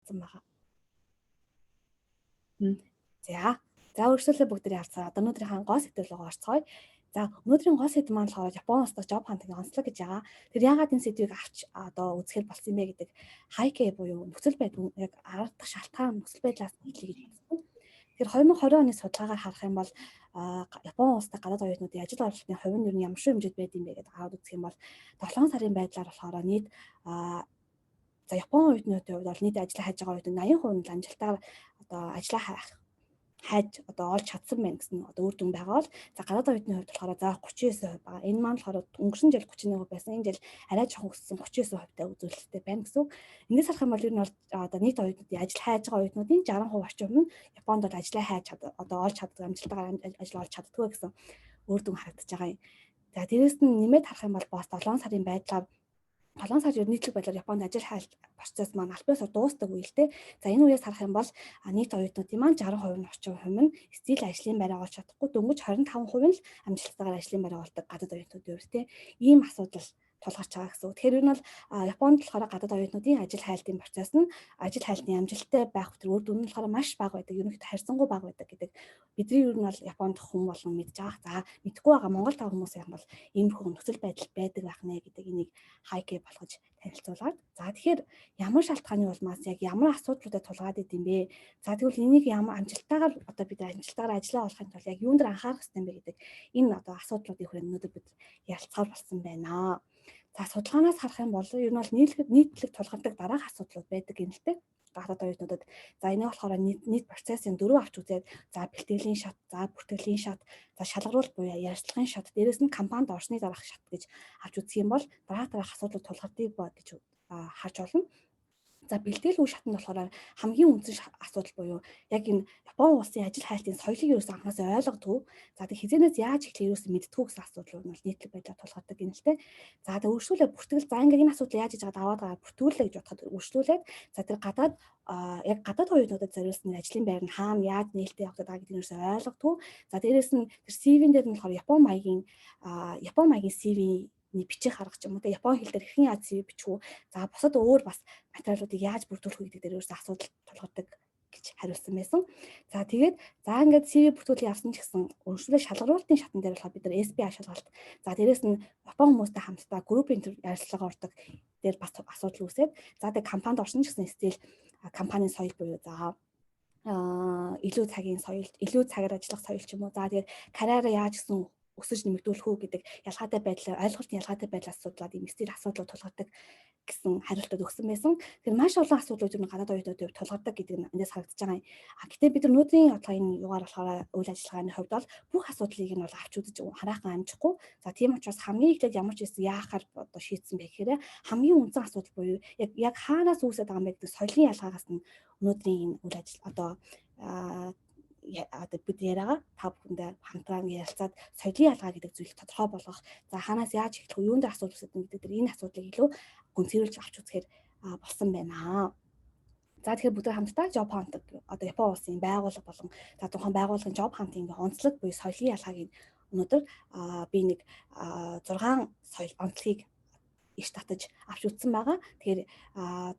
харагдсан байгаа. За өрсөлдөө бүгдээ харцгаа. Одоо өнөөдрийн гол сэдвээр рүү орцгоё. За өнөөдрийн гол сэдв маань болохоор Японы улсдах job hunting онцлог гэж байгаа. Тэр яагаад энэ сэдвийг авч одоо үзэхэл болсон юм бэ гэдэг хайкэ буюу нөхцөл байдал яг арга шалтгаан нөхцөл байдлаас хэлье гэж бодсон. Тэгэхээр 2020 оны судалгаагаар харах юм бол Японы улсдах гадаад оюутнуудын ажил олголтын хувь нь ямар шиг хэмжээд байд юм бэ гэдэг аваад үзэх юм бол 7 сарын байдлаар болохоор нийт за Японы оюутнуудын хувьд бол нийт ажиллаа хайж байгаа оюутнууд 80% нь амжилтаар одоо ажиллаа хайж одоо олж чадсан байна гэсэн одоо үр дүн байгаа бол за гадаад оюутны хувьд болохоор за 39% байгаа. Энэ маань болохоор өнгөрсөн жил 31% байсан. Энэ жил арай жоохон өссөн 39%-тай үзүүлэлттэй байна гэсэн үг. Эндээс харах юм бол ер нь бол одоо нийт оюутнуудын ажил хайж байгаа оюутнуудын 60% орчим нь Японд бол ажиллаа хайж одоо олж чаддаг амжилтаар ажил олж чаддгүй гэсэн үр дүн харагдаж байгаа юм. За дээрээс нь нэмээд харах юм бол бас 7 сарын байдлаар 7 сар нийтлэг байдлаар Японд ажил хайлт процесс маань албаасаар дуустдаг үе л дээ. За энэ үеэс харах юм бол нийт оюутнуудын маань 60% нь орчим хувь нь стил ажлын байраа олж чадахгүй дөнгөж 25% нь л амжилттайгаар ажлын байраа олдог гадаад оюутнуудын хувьд тийм ийм асуудал тулгарч байгаа гэсэн. Тэгэхээр энэ бол Японд болохоор гадаад оюутнуудын ажил хайлтын процесс нь ажил хайлтны амжилттай байх тэр үр дүн нь болохоор маш бага байдаг. Ерөнхийдөө харьцангуй бага байдаг гэдэг бидний ер нь бол Японд хүн болгон мэдж байгаа. За мэдгүй байгаа Монгол тав хүмүүс юм бол иймэрхүү нөхцөл байдал байдаг байх нэ гэдэг энийг хайкэ болгож танилцуулаад. За тэгэхээр ямар шалтгааны улмаас яг ямар асуудлуудад тулгаад идэм бэ? За тэгвэл энийг ямар амжилттайгаар одоо бид амжилттайгаар ажиллаа олохын тулд яг юунд анхаарах хэрэгтэй юм бэ гэдэг энэ одоо асуудлуудын хүрээнд өнөөдөр бид ярилцахаар болсон байна. За судалгаанаас харах юм бол ер нь бол нийтлэг тулгардаг дараах асуудлууд байдаг юм л дээ. Гадаад оюутнуудад за энийг болохоор нийт процессын дөрөв авч үзээд за бэлтгэлийн шат, за бүртгэлийн шат, за шалгаруулалт буюу ярилцлагын шат, дээрэс нь компанид орсны дараах шат гэж авч үзэх юм бол дараах асуудлууд тулгардыг гэж харж болно. За бэлтгэл үе шатнд болохоор хамгийн үндсэн асуудал буюу яг энэ Японы улсын ажил хайлтын соёлыг юусэн анханаас ойлгодгүй. За тэг хизэнээс яаж эхлэх юусэн мэддэггүй гэсэн асуудал нь нийтлэг байдлаар тулгардаг юм л те. За тэг үргэлжлүүлээ бүртгэл за ингээд энэ асуудал яаж хийж байгаа даваад байгаа бүртгүүлээ гэж бодоход үргэлжлүүлээд за тэр гадаад яг гадаад оюутнуудад зориулсан ажлын байр нь хаана яаж нээлттэй явагдаад байгаа гэдгийг юусэн ойлгодгүй. За дээрэс нь тэр CV-н дээр нь болохоор Япон маягийн CV бичих харах ч юм уу те Японы хэл дээр хэрхэн яаж CV бичих үү. За бусад өөр бас материалуудыг яаж бүрдүүлэх үү гэдэг дээр ерөөс асуудал тулгардаг гэж хариулсан байсан. За тэгээд за ингээд CV бүртгүүлэх явсан ч гэсэн өршөөлөө шалгаруулалтын шатн дээр болохоор бид нар SPI шалгалт. За дээрэс нь Японы хүмүүстэй хамтдаа группийн ярилцлага ордог дээр бас асуудал үүсээд за тэгээд компанид орсон ч гэсэн стил компанийн соёл буюу за илүү цагийн соёл, илүү цагаар ажиллах соёл ч юм уу. За тэгээд карьераа яаж гэсэн өсөж нэмэгдүүлэх үү гэдэг ялгаатай байдлаар ойлголтын ялгаатай байдлаас судлаад ийм стил асуудлууд тулгардаг гэсэн хариултууд өгсөн байсан. Тэгэхээр маш олон асуудлууд ер нь гадаад оюутнуудын хувьд тулгардаг гэдэг нь эндээс харагдаж байгаа юм. Гэхдээ бид нар өнөөдрийн одлогын югаар болохоор үйл ажиллагааны хувьд бол бүх асуудлыг нь бол авч үзэж хараахан амжихгүй. За тийм учраас хамгийн эхлээд ямар ч зүйл яахаар одоо шийдсэн бэ гэхээр хамгийн үндсэн асуудал буюу яг хаанаас үүсэж байгаа юм бэ гэдэг соёлын ялгаагаас нь өнөөдрийн энэ үйл ажиллагаа одоо бид яриагаа та бүхэндээ хамтран ярилцаад соёлын ялгаа гэдэг зүйлийг тодорхой болгох. За хаанаас яаж эхлэх вэ? Юунд асуудал үүсэж байгаа гэдэг энэ асуудлыг илүү гүнзгийрүүлж авч үзэхээр болсон байна. За тэгэхээр бүгд хамтдаа job hunting одоо Японы улсын байгууллага болон за тухайн байгууллагын job hunting онцлог буюу соёлын ялгааг өнөөдөр би нэг 6 соёл онцлогийг иш татаж авч үзсэн байгаа. Тэгэхээр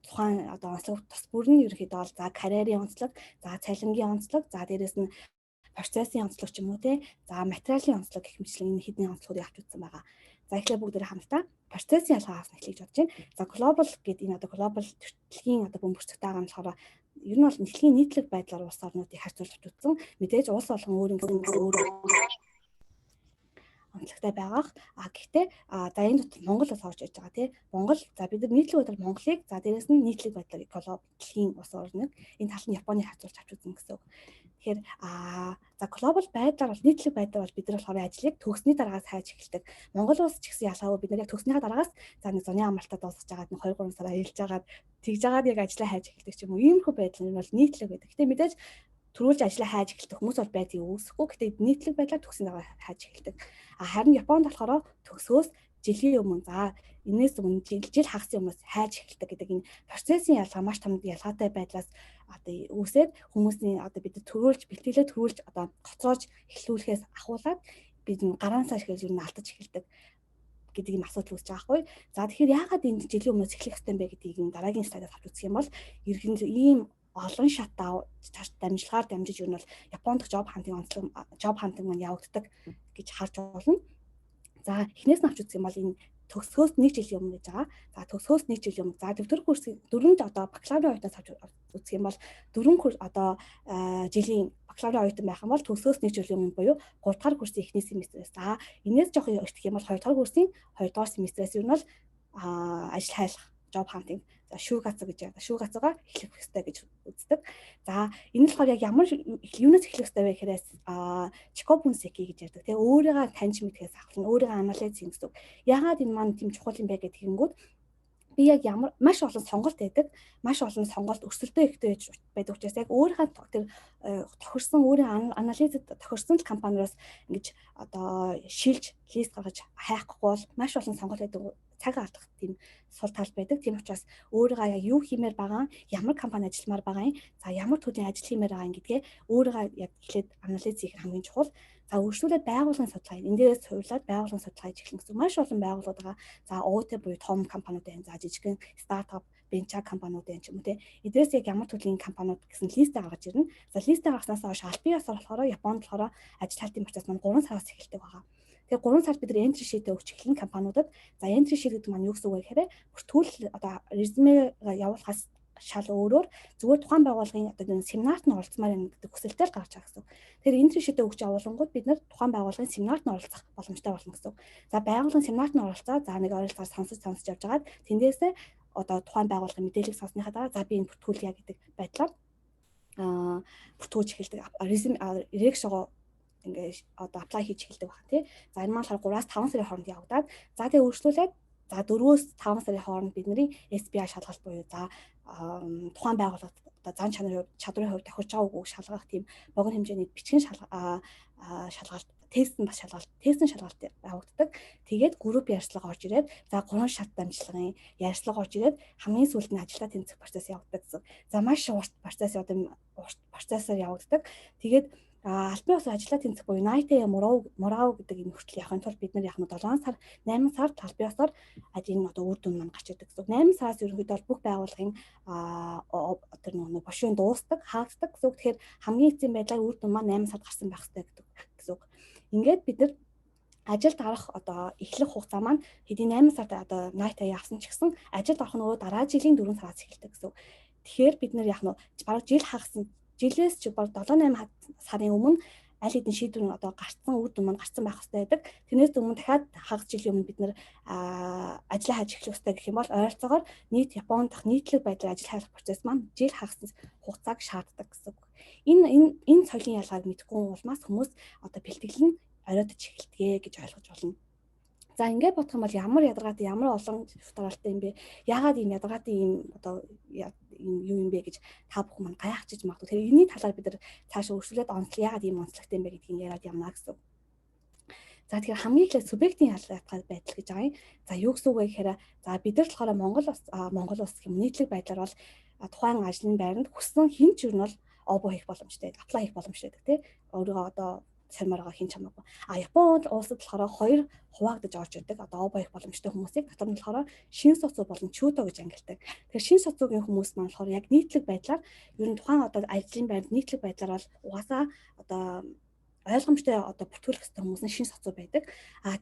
тухайн одоо онцлог тус бүр нь ерөнхийдөө бол за карьерийн онцлог, за цалингийн онцлог, за дээрэс нь процессын онцлог ч юм уу те. За материалын онцлог гэх мэтлэн энэ хэдний онцлогыг авч үзсэн байгаа. За эхлээд бүгд хамтдаа процессын ялгаагаас эхлэж бодож байна. За global гэдэг энэ одоо global дэлхийн одоо бөмбөрцөгтэй байгаа нь болохоор ер нь бол дэлхийн нийтлэг байдлаар улс орнуудыг харьцуулж үзсэн. Мэдээж улс болгон өөр онцлогтой байгаах. Гэхдээ за энэ дотор Монгол бас орж иж байгаа тий. Монгол за бид нар нийтлэг байдлаар Монголыг за дээрэс нь нийтлэг байдлаар глобал дэлхийн улс орныг энэ тал нь Японыг харьцуулж авч үзэн гэсэн үг. Тэгэхээр за глобал байдлаар бол нийтлэг байдлаар бол бид нар болохоор ажлыг төгссний дараагаас хайж эхэлдэг. Монгол улс ч гэсэн ялгаагүй бид нар яг төгснийхаа дараагаас за нэг зуны амралтад дуусгаж байгаад нэг 2-3 сар аялж байгаад тэгж жагаад яг ажлаа хайж эхэлдэг ч юм уу. Иймэрхүү байдал нь бол нийтлэг байдаг. Гэтэ мэдээж төрүүлж ажлаа хайж эхэлдэг хүмүүс бол байдгийг үүсэхгүй. Гэтэ нийтлэг байдлаар төгсний дараа хайж эхэлдэг. Харин Японд болохоор төгсөөс жилийн өмнө за энэс өмнө жил хагас өмнөөс хайж эхэлдэг гэдэг энэ процессын ялгаа маш том ялгаатай байдлаас одоо үүсээд хүмүүсийн одоо бид төрүүлж бэлтгэлээ төрүүлж одоо гоцроож эхлүүлэхээс ахуулаад бид гараан цааш гэж юу алдаж эхэлдэг гэдэг юм асуудал үүсэж байгаа хгүй. За тэгэхээр яагаад энэ жилийн өмнөөс эхлэх ёстой юм бэ гэдгийг дараагийн слайдаас харж үзэх юм бол ерөнхийдөө ийм олон шат дамжлагаар дамжиж юу нь бол Японд job hunting маань явагддаг гэж харж болно. За эхнээс нь авч үзэх юм бол энэ төгсгөөс 1 жилийн өмнө гэж байгаа. За төгсгөөс 1 жилийн өмнө. За 4 курсын 4-нд одоо бакалаврын оюутнаас авч үзэх юм бол 4 курс одоо жилийн бакалаврын оюутан байх юм бол төгсгөөс 1 жилийн өмнө буюу 3 дахь курсын эхний семестрээс. За энэс жоох өртөх юм бол 2 дахь курсын 2 дахь семестрээс юу нь бол ажил хайлах job hunting шүүгац гэж яадаг. Шүүгацгаа эхлэх хэрэгтэй гэж үздэг. За энэ нь болохоор яг ямар юунаас эхлэх хэрэгтэй вэ гэхээр Чикобунсеки гэж ярьдаг. Тэгээ өөрийгөө таньж мэдхээс ахвал өөрийгөө анализ хийх гэсэн. Яагаад энэ маань тийм чухал юм бэ гэдэг хэнгүүд би яг ямар маш олон сонголт байдаг. Маш олон сонголт өрсөлдөө ихтэй байдаг учраас яг өөрийнхөө тэр тохирсон өөрийн анализд тохирсон компаниудаас ингэж одоо шилж лист гаргаж хайхгүй бол маш олон сонголт байдаг. Цаг алдах тийм сул тал байдаг. Тийм учраас өөрийгөө яг юу хиймээр байгаа, ямар компани ажилламаар байгаа, за ямар төрлийн ажил хиймээр байгаа гэдгээ өөрийгөө яг эхлээд анализ хийх хамгийн чухал. За үргэлжлүүлээд байгууллагын судалгаа. Энд дээрээс суурлаад байгууллагын судалгаа хийж эхлэх гэсэн. Маш олон байгууллагууд байгаа. За ООТ буюу том компаниуд байна. За жижигхэн стартап, венчур компаниуд байна ч юм уу те. Эдгээрээс яг ямар төрлийн компаниуд гэсэн листэ гаргаж ирнэ. За листэ гаргаснаас хойш аль бие ёсоор болохоор Японд болохоор ажил хайлтын процесс маань 3 сараас эхэлдэг байгаа. Тэгээ 3 сард бид entry sheet-ээ өгч эхлэн компаниудад. За entry sheet гэдэг маань юу гэсэн үг вэ гэхээр бүртгүүл одоо резюме явуулахаас шал өөрөөр зүгээр тухайн байгууллагын одоо энэ семинарт нь оролцмаар байна гэдэг хүсэлтэй л гарч байгаа гэсэн. Тэгэхээр entry sheet-ээ өгч явуулангууд бид нар тухайн байгууллагын семинарт нь оролцох боломжтой болно гэсэн. За байгууллагын семинарт нь оролцоо. За нэг ойролцоогоор сонсож явж байгаад тэндээсээ одоо тухайн байгууллагын мэдээлэл сонссныхаа дараа за би энэ бүртгүүл яа гэдэг байдлаар бүртгүүлж эхэлдэг. Резюме рекшого ингээд одоо apply хийж эхэлдэг байна тий. За энэ маань болохоор 3-5 сарын хооронд явагдаад за тэгээ үргэлжлүүлээд за 4-5 сарын хооронд бидний SBI шалгалт буюу за тухайн байгууллагад одоо зан чадрын хувьд тохирч байгаа үгүй шалгах тийм богино хэмжээний бичгийн шалгалт тестэн шалгалт явагддаг. Тэгээд групп ярьцлага орж ирээд за 3 шат дамжлагын ярьцлага орж ирээд хамгийн сүүлд нь ажилдаа тэмцэх процесс явагддаг гэсэн. За маш урт процессор явагддаг. Тэгээд албан ёсоор ажиллаа тэмцэх буюу United Morao гэдэг энэ хүртэл явахын тулд бид нар яг нь 7 сар 8 сард албан ёсоор ажлын одоо үр дүн маань гарч ирдэг гэсэн. 8 сараас ерөнхийдөө бүх байгууллагын тэр нэг бошин дуустдаг, хаагддаг гэсэн. Тэгэхээр хамгийн эцсийн байдлаар үр дүн маань 8 сард гарсан байх хэрэгтэй гэсэн. Ингээд бид нар ажилд гарах одоо эхлэх хугацаа маань хэдийн 8 сард одоо night явсан ч гэсэн ажилд орох нь өөрөө дараа жилийн 4 сараас эхэлдэг гэсэн. Тэгэхээр бид нар яг нь бараг жил хагасан жилээс ч баг 7-8 сарын өмнө аль хэдийн шийдвэр одоо гарцсан үр дүн маань гарцсан байх хэрэгтэй байдаг. Тэрнээс өмнө дахиад хагас жилийн өмнө бид нэр ажиллаа хайж эхлэх хэрэгтэй гэх юм бол ойролцоогоор нийт Японд дах нийтлэг байдлаар ажил хайлах процесс маань жил хагас хугацааг шаарддаг гэсэн. Энэ соёлын ялгааг мэдэхгүй улмаас хүмүүс одоо бэлтгэл нь оройтож эхэлдэг гэж ойлгож болно. За ингээд бодох юм бол ямар ядаргаатай ямар олон дараалтай юм бэ? Яагаад ийм ядаргаатай ийм одоо юу юм бэ гэж та бүхэн маань гайхчихж магадгүй. Тэгэхээр энэний талаар бид нар цаашаа өршүүлээд онцлог яагаад ийм онцлогтой юм бэ гэдгийг яриад явна гэсэн. За тэгэхээр хамгийн ихлэ субъектийн ялгаатай байдал гэж байгаа юм. За юу гэсэн үг вэ гэхээр за бид нар болохоор Монгол улс гэх юм нийтлэг байдлаар бол тухайн ажлын байранд хүссэн хэн ч юу нь бол обо хийх боломжтой, apply хийх боломжтой гэдэг тийм. Өөрийгөө одоо сармаараа хин чамаагүй. Японд улсад болохоор 2 хуваагдаж орж ирдэг. Одоо обо их боломжтой хүмүүсийг дотор нь болохоор шин соцоо болон чүдо гэж ангилдаг. Тэгэхээр шин соцоогийн хүмүүс маань болохоор яг нийтлэг байдлаар ер нь тухайн одоо ажлын байранд нийтлэг байдлаар бол угаасаа одоо ойлгомжтой одоо бүртгүүлэх хэвээр хүмүүс нь шин соцоо байдаг.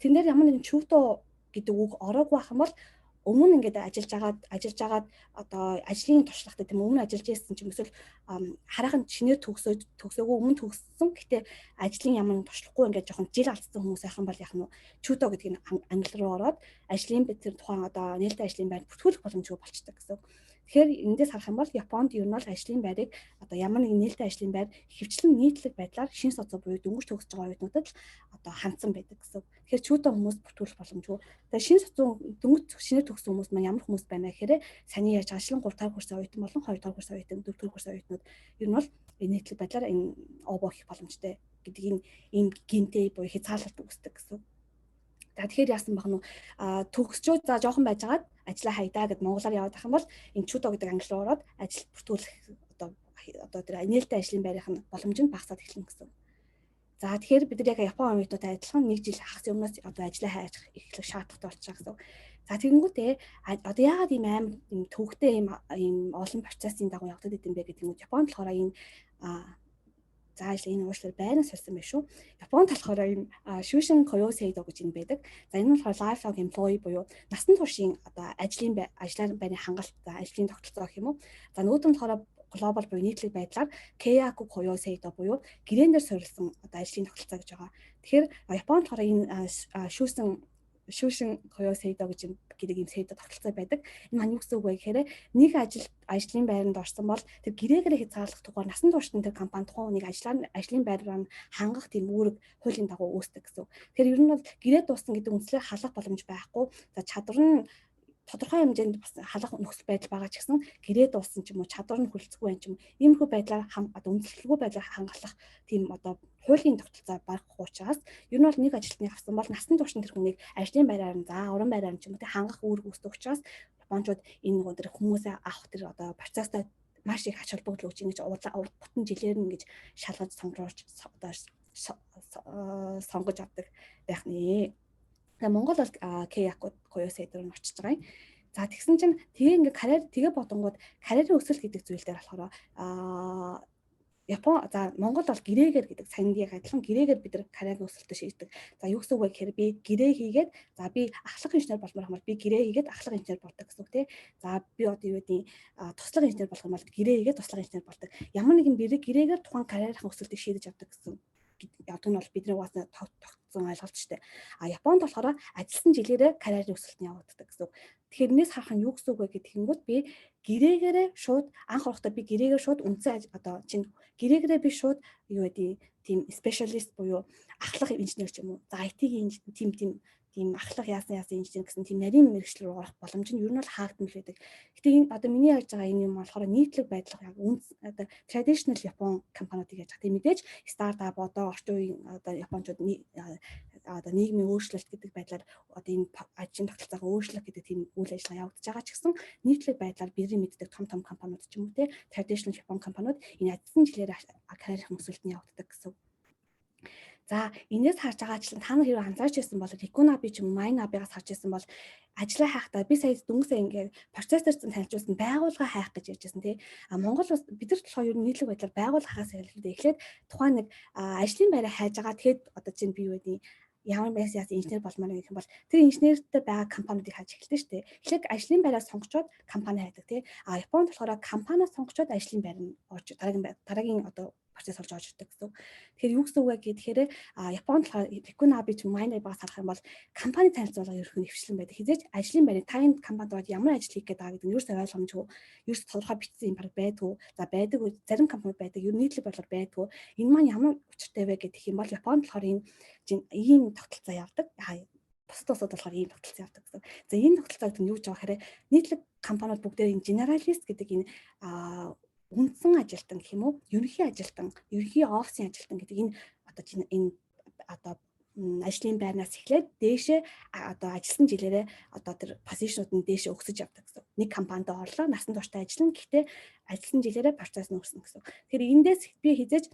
Тэн дээр ямар нэгэн чүдо гэдэг үг ороогүй байх юм бол өмнө ингээд ажиллаж агаад одоо ажлын туршлагатай тийм өмнө ажиллаж байсан ч юм эсвэл хараахан шинээр төгсөөгүй өмнө төгссөн гэхдээ ажлын ямар нэг туршлахгүй ингээд жоохон жил алдсан хүмүүс байх юм бол яг нь чүдо гэдэг нь англи руу ороод ажлын тэр тухайн одоо нээлттэй ажлын байр бүртгүүлэх боломжгүй болчдаг гэсэн. Тэгэхээр эндээс харах юм бол Японд ер нь бол ажлын байрыг одоо ямар нэгэн нээлттэй ажлын байр хөвчлэн нийтлэг байдлаар шин соцоо буюу дөнгөж төгсөж байгаа оюутнуудад л одоо хандсан байдаг гэсэн. Тэгэхээр чүдо хүмүүс бүртгүүлэх боломжгүй. Тэгэхээр шин соцоо дөнгөж шинээр төгссөн хүмүүс маань ямар хүмүүс байна гэхээр саний яаж ажлын 3 дахь курсын оюутан болон 2 дахь курсын оюутан 4 дахь курсын оюутнууд ер нь бол нийтлэг байдлаар энэ обо хийх боломжтой гэдэг ийм гинтэй буюу хязгаарлалт үүсдэг гэсэн. За тэгэхээр яасан бах нь төгсчөө за жоохон байжгаад ажиллаа хайдаа гэд монголоор яваад байх юм бол энэ чүдо гэдэг англи руу ороод ажил бүртгүүлэх одоо тэр нээлттэй ажлын байрын боломж нь багасаад эхэлнэ гэсэн. За тэгэхээр бид нар яг Япон оюутнуудтай адилхан 1 жил хагас өмнөөс одоо ажиллаа хайж эхлэх шаардлагатай болчихсон гэсэн. За тэгэнгүүтээ одоо яагаад ийм аим ийм төвөгтэй ийм олон процессын дагуу явагдаад идэм бэ гэдэг юм уу? Японд болохоор энэ зааж энэ уушлаар байран сольсон байх шүү. Японд болохоор энэ Shushin Koyoseido гэж юм байдаг. За энэ нь болохоор lifelong employee буюу насан туршийн одоо ажлын байрны хангалт, ажлын тогтолцоо гэх юм уу. За нөгөөд нь болохоор глобал буюу нийтлэг байдлаар Keiyaku Koyoseido буюу гэрээнээр суурилсан одоо ажлын тогтолцоо гэж байгаа. Тэгэхээр Японд болохоор энэ Shushin Koyoseido гэж гэдэг юм сэдв тогтолцоо байдаг. Энэ маань юу гэсэн үг вэ гэхээр нэг ажлын байранд орсон бол тэр гэрээгээр хязгаарлах тухайар насан туршид тэр компани тухайн хүнийг ажлын байраар хангах тийм үүрэг хуулийн дагуу үүсдэг гэсэн. Тэгэхээр ер нь бол гэрээ дууссан гэдэг үндслээр халах боломж байхгүй. За чадвар нь тодорхой хэмжээнд бас халах нөхцөл байдал байгаа ч гэсэн гэрээ дууссан ч юм уу чадвар нь хүлцэхгүй байх ч юм уу иймэрхүү байдлаар одоо үнэлэлгүй байдлаар хангах тийм одоо хуулийн тогтолцоо барахгүй учраас ер нь бол нэг ажилтныг авсан бол насан турш тэр хүнийг ажлын байраар нь уран байраар нь ч юм уу хангах үүрэг үүсдэг учраас Япончууд энэ нөгөө тэр хүмүүсээ авах тэр одоо процесстай маш их ач холбогдол өгч ингэж бүтэн жилээр нь ингэж шалгаж сонгож одоо сонгож авдаг байх нэ. Тэгээ Монгол бол Keiyaku Koyoseido руу очиж байгаа юм. За тэгсэн чинь тэгээ ингээ карьер тэгээ бодонгууд карьерийн өсөлт гэдэг зүйл дээр болохоор Япон за Монгол бол гэрээгээр гэдэг саяны адилхан гэрээгээр бид нар карьерийн өсөлтөд шийддэг. За юу гэсэн үг вэ гэхээр би гэрээ хийгээд за би ахлах инженер болмоор хамаар би гэрээ хийгээд ахлах инженер болдог гэсэн үг тий. За би одоо юу гэдэг туслах инженер болох юм бол гэрээ хийгээд туслах инженер болдог. Ямар нэгэн гэрээгээр тухайн карьерийн өсөлтийг шийдэж авдаг гэсэн. Яг нь бол бидний угаасаа тогтсон ойлголт шүү дээ. Японд болохоор ажилласан жилээрээ карьерийн өсөлт нь явагддаг гэсэн. Тэгэхээр энэс харах нь юу гэсэн үг вэ гэхэд би гэрээгээрээ шууд анх орохдоо би гэрээгээр шууд үндсэн одоо чинь гэрээгээрээ би шууд юу гэдэг тийм спешиалист буюу ахлах инженер ч юм уу. За IT-ийн тийм ахлах яасан инженер гэсэн тийм нарийн мэргэжил рүү орох боломж нь ер нь бол хаагдсан байдаг. Гэтэ энэ одоо миний ярьж байгаа энэ юм болохоор нийтлэг байдлах яг одоо traditional Япон компаниудыг яаж тийм мэдээж стартап одоо орчин үеийн одоо Япончууд одоо нийгмийн өөрчлөлт гэдэг байдлаар одоо энэ ажлын тогтолцоогоо өөрчлөх гэдэг тийм үйл ажиллагаа явагдаж байгаа ч гэсэн нийтлэг байдлаар бидний мэддэг том компаниуд ч юм уу те traditional Япон компаниуд энэ ажилласан жилээр карьерийн өсөлт нь явагддаг гэсэн. За энэс харж байгаачлан та нар хэрэг анзаарч байсан бол Rikunabi ч юм уу Mynabi-гаас харж байсан бол ажиллаа хайхдаа би сая дөнгөсөө ингээд процессорын танилцуулсан байгууллага хайх гэж ярьжсэн тий. Монгол бас бид нар болохоор ер нь нийтлэг байдлаар байгууллага хагас хэлээд эхлээд тухайн нэг ажлын байраа хайж байгаа. Тэгэхэд одоо чинь би юу гэдэг ямар байсаас инженер болмоор гэх юм бол тэр инженертэй байгаа компаниудыг хайж эхэлдэг шүү дээ. Эхлээд ажлын байраа сонгочоод компани хайдаг тий. Японд болохоор компаниас сонгочоод ажлын байр нь орж дараагийн одоо процесс болж орж ирдэг гэсэн. Тэгэхээр юу гэсэн үг вэ гэхээр Японд болохоор Rikunabi ч Mynabi-гаас харах юм бол компани танилцуулга ерөнхий нэвшлэн байдаг. Хизээч ажлын байрны танд компанид ямар ажил хийх гээд байгаа гэдэг нь ерөөсөө ойлгомжгүй. Ерөөсөө тодорхой бичсэн юм баг байдгүй. За байдаг зарим компаниуд байдаг. Ер нь нийтлэг байдлаар байдгүй. Энэ маань ямар учиртай вэ гэдэг юм бол Японд болохоор ийм тогтолцоо явдаг. Бусад улсууд болохоор ийм тогтолцоо явдаг гэсэн. За энэ тогтолцоог нь юу гэж байгаа гэхээр нийтлэг компаниуд бүгдээ энэ generalist гэдэг энэ үндсэн ажилтан гэх юм уу ерөнхий ажилтан ерөнхий офисын ажилтан гэдэг энэ одоо ажлын байрнаас эхлээд дээшээ одоо ажилласан жилээрээ одоо тэр позишнууд нь дээшээ өсөж явдаг гэсэн. Нэг компанид орлоо насан туршдаа ажиллана гэхдээ ажилласан жилээрээ процесс нь өснө гэсэн. Тэгэхээр эндээс би хизээж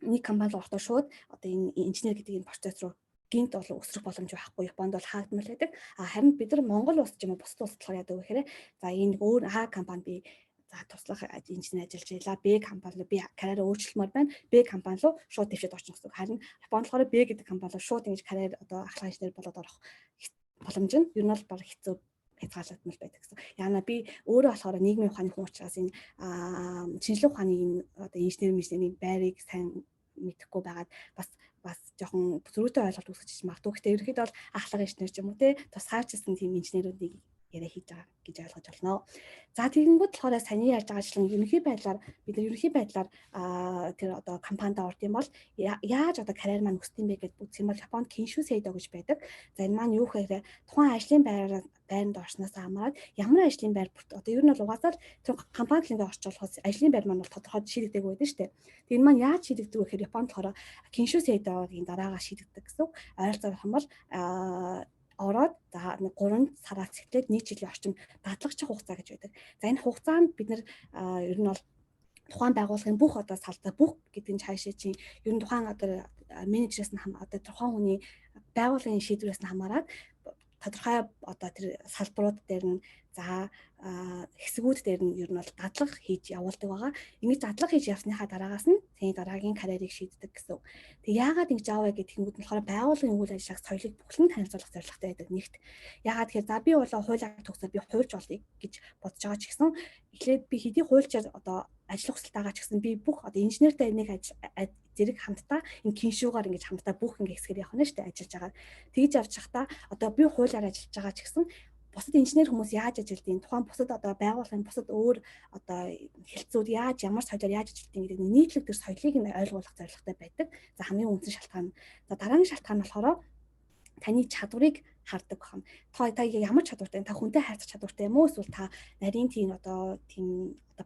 нэг компанид орохдоо шууд одоо энэ инженер гэдэг энэ процесс руу гинт бол өсрөх боломж байхгүй. Японд бол хаагдмал байдаг. Харин бид нар Монгол улс ч юм уу бусад улсад болохоор яадаг вэ гэхээр за энэ өөр компани би за туслах инженер ажиллаж байлаа. Б компани руу би карьераа өөрчлөлмөр байна. Б компани руу шууд дэвшээд орчих гэсэн. Харин Японд болохоор Б гэдэг компани руу шууд ингэж карьер одоо ахлах инженер болоод орох боломж нь ер нь бол баг хэцүү хязгаарлагдмал байдаг гэсэн. Яна би өөрөө болохоор нийгмийн ухааны хүн учраас энэ шинжилгээ ухааны энэ одоо инженерийн байрыг сайн мэдэхгүй байгаад бас жоохон зөрүүтэй ойлголт үүсгэж магадгүй. Гэхдээ ерөнхийдөө бол ахлах инженер ч юм уу те тусгаарчсан тийм инженерүүдийг яриа хийж байгаа гэж ойлгож байна. За тэгэнгүүт болохоор саяны ярьж байгаачлан ерөнхий байдлаар бид нар ерөнхий байдлаар тэр одоо компанид орд юм бол яаж одоо карьер маань өсөх юм бэ гэж үзэх юм бол Японд Kinshu Seido гэж байдаг. За энэ маань юу гэхээр тухайн ажлын байранд орсноос хамаарат ямар ажлын байр одоо ер нь бол угаасаа тэр компанид ингээ орч болохоос ажлын байр маань бол тодорхой шийдэгдэг байдаг шүү дээ. Тэгээ энэ маань яаж шийдэгдэг вэ гэхээр Японд болохоор Kinshu Seido-гийн дараагаар шийдэгдэг гэсэн. Ойролцоогоор хэлэх юм бол ороод за 3 сараас эхлээд нийт жилийн орчим дадлагч хугацаа гэж байдаг. За энэ хугацаанд бид нар ер нь бол тухайн байгууллагын бүх одоо салбар бүх гэдэг нь цаашаа чинь ер нь тухайн одоо менежерээс нь одоо тухайн хүний байгууллагын шийдвэрээс нь хамаарат тодорхой одоо тэр салбарууд дээр нь за хэсгүүд дээр нь ер нь бол дадлага хийж явуулдаг байгаа. Ингэж дадлага хийж явсныхаа дараагаас нь таны дараагийн карьерийг шийддэг гэсэн. Тэг яагаад ингэж аавэ гэдэг нь болохоор байгууллагын үйл ажиллагааг соёлыг бүхлэн танилцуулах зорилготой байдаг нэгт. Яагаад тэгэхээр за би болоо хуулиар төгсөө би хуульч болъё гэж бодож байгаа ч гэсэн эхлээд би хэдий хуульчаар одоо ажил хөсөлтөйгаа ч гэсэн би бүх одоо инженертэй нэг зэрэг хамтдаа энэ киншүүгаар ингэж хамтдаа бүх ингэ хэсгээр явах нь шүү дээ ажиллаж байгаа. Тэгж явж байхдаа одоо би хуулиар ажиллаж байгаа ч гэсэн бусад инженер хүмүүс яаж ажилдгийг тухайн бусад одоо байгууллагын бусад өөр одоо хэлтсүүд яаж ямар соёлоор яаж ажилдгийг гэдэг нэг нийтлэг төр соёлыг нь ойлгуулах зорилготой байдаг. За хамгийн үндсэн шалтгаан. За дараагийн шалтгаан болохоор таны чадварыг хардаг байна. Та ямар чадвартай та хүнтэй харьцах чадвартай юм уу эсвэл та нарийн тийм одоо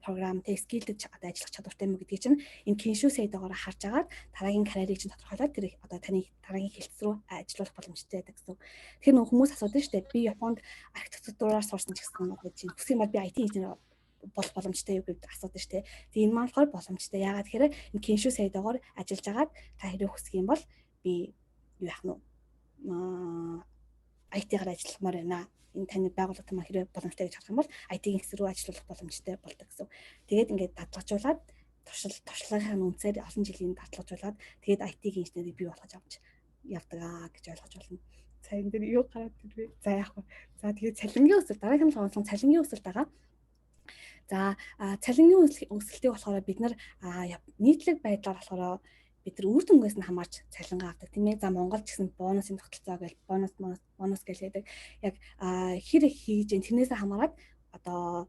програмтай скиллд одоо ажиллах чадвартай юм уу гэдгийг чинь энэ киншүү сайдгаар харж агаад дараагийн карьерийг чинь тодорхойлоод тэр одоо таны дараагийн хэлтс рүү ажиллах боломжтой байдаг гэсэн. Тэгэхээр нөх хүмүүс асуудаг шүү дээ. Би Японд архитектураар сурсан ч гэсэн одоо чинь хүсэх юм бол би IT инженер болох боломжтой юу гэж асуудаг шүү дээ. Тэгээ энэ маань болохоор боломжтой. Яагаад тэгэхээр энэ киншүү сайдгаар ажиллаж агаад та хэрэг хүсэх юм бол би юу яах нь IT-гаар ажилламаар байна. Энэ таны байгууллагад маань хэрэг боломжтой гэж харах юм бол IT-ийн хэсэг рүү ажиллах боломжтой болдог гэсэн. Тэгээд ингээд дадлагжуулаад туршлагын үнцээр олон жилийн дадлагжуулаад тэгээд IT-ийн инженерийг бий болгож авч явдаг гэж ойлгож байна. За энэ дээр юу гараад ирвэ? За яах вэ? За тэгээд цалингийн өсөлт дараагийн онцлог цалингийн өсөлт байгаа. За цалингийн өсөлтийг болохоор бид нар нийтлэг байдлаар болохоор бид нар үр дүнгээс нь хамаарч цалингаа авдаг тийм ээ. За Монгол ч гэсэн бонусын тогтолцоо гэж бонус гэж байдаг. Яг хэр их хийж тэрнээс хамаарат одоо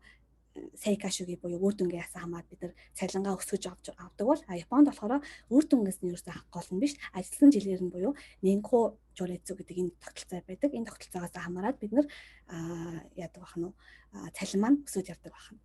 сайкашуги буюу үр дүнгээс хамаарат бид нар цалингаа өсгөж авдаг бол Японд болохоор үр дүнгээс нь ерөөсөө гол нь биш ажилласан жилээр нь буюу нэнхүү журецу гэдэг энэ тогтолцоо байдаг. Энэ тогтолцоогоос хамаарат бид нар яадаг бах нь цалин маань өсөж явдаг бах нь.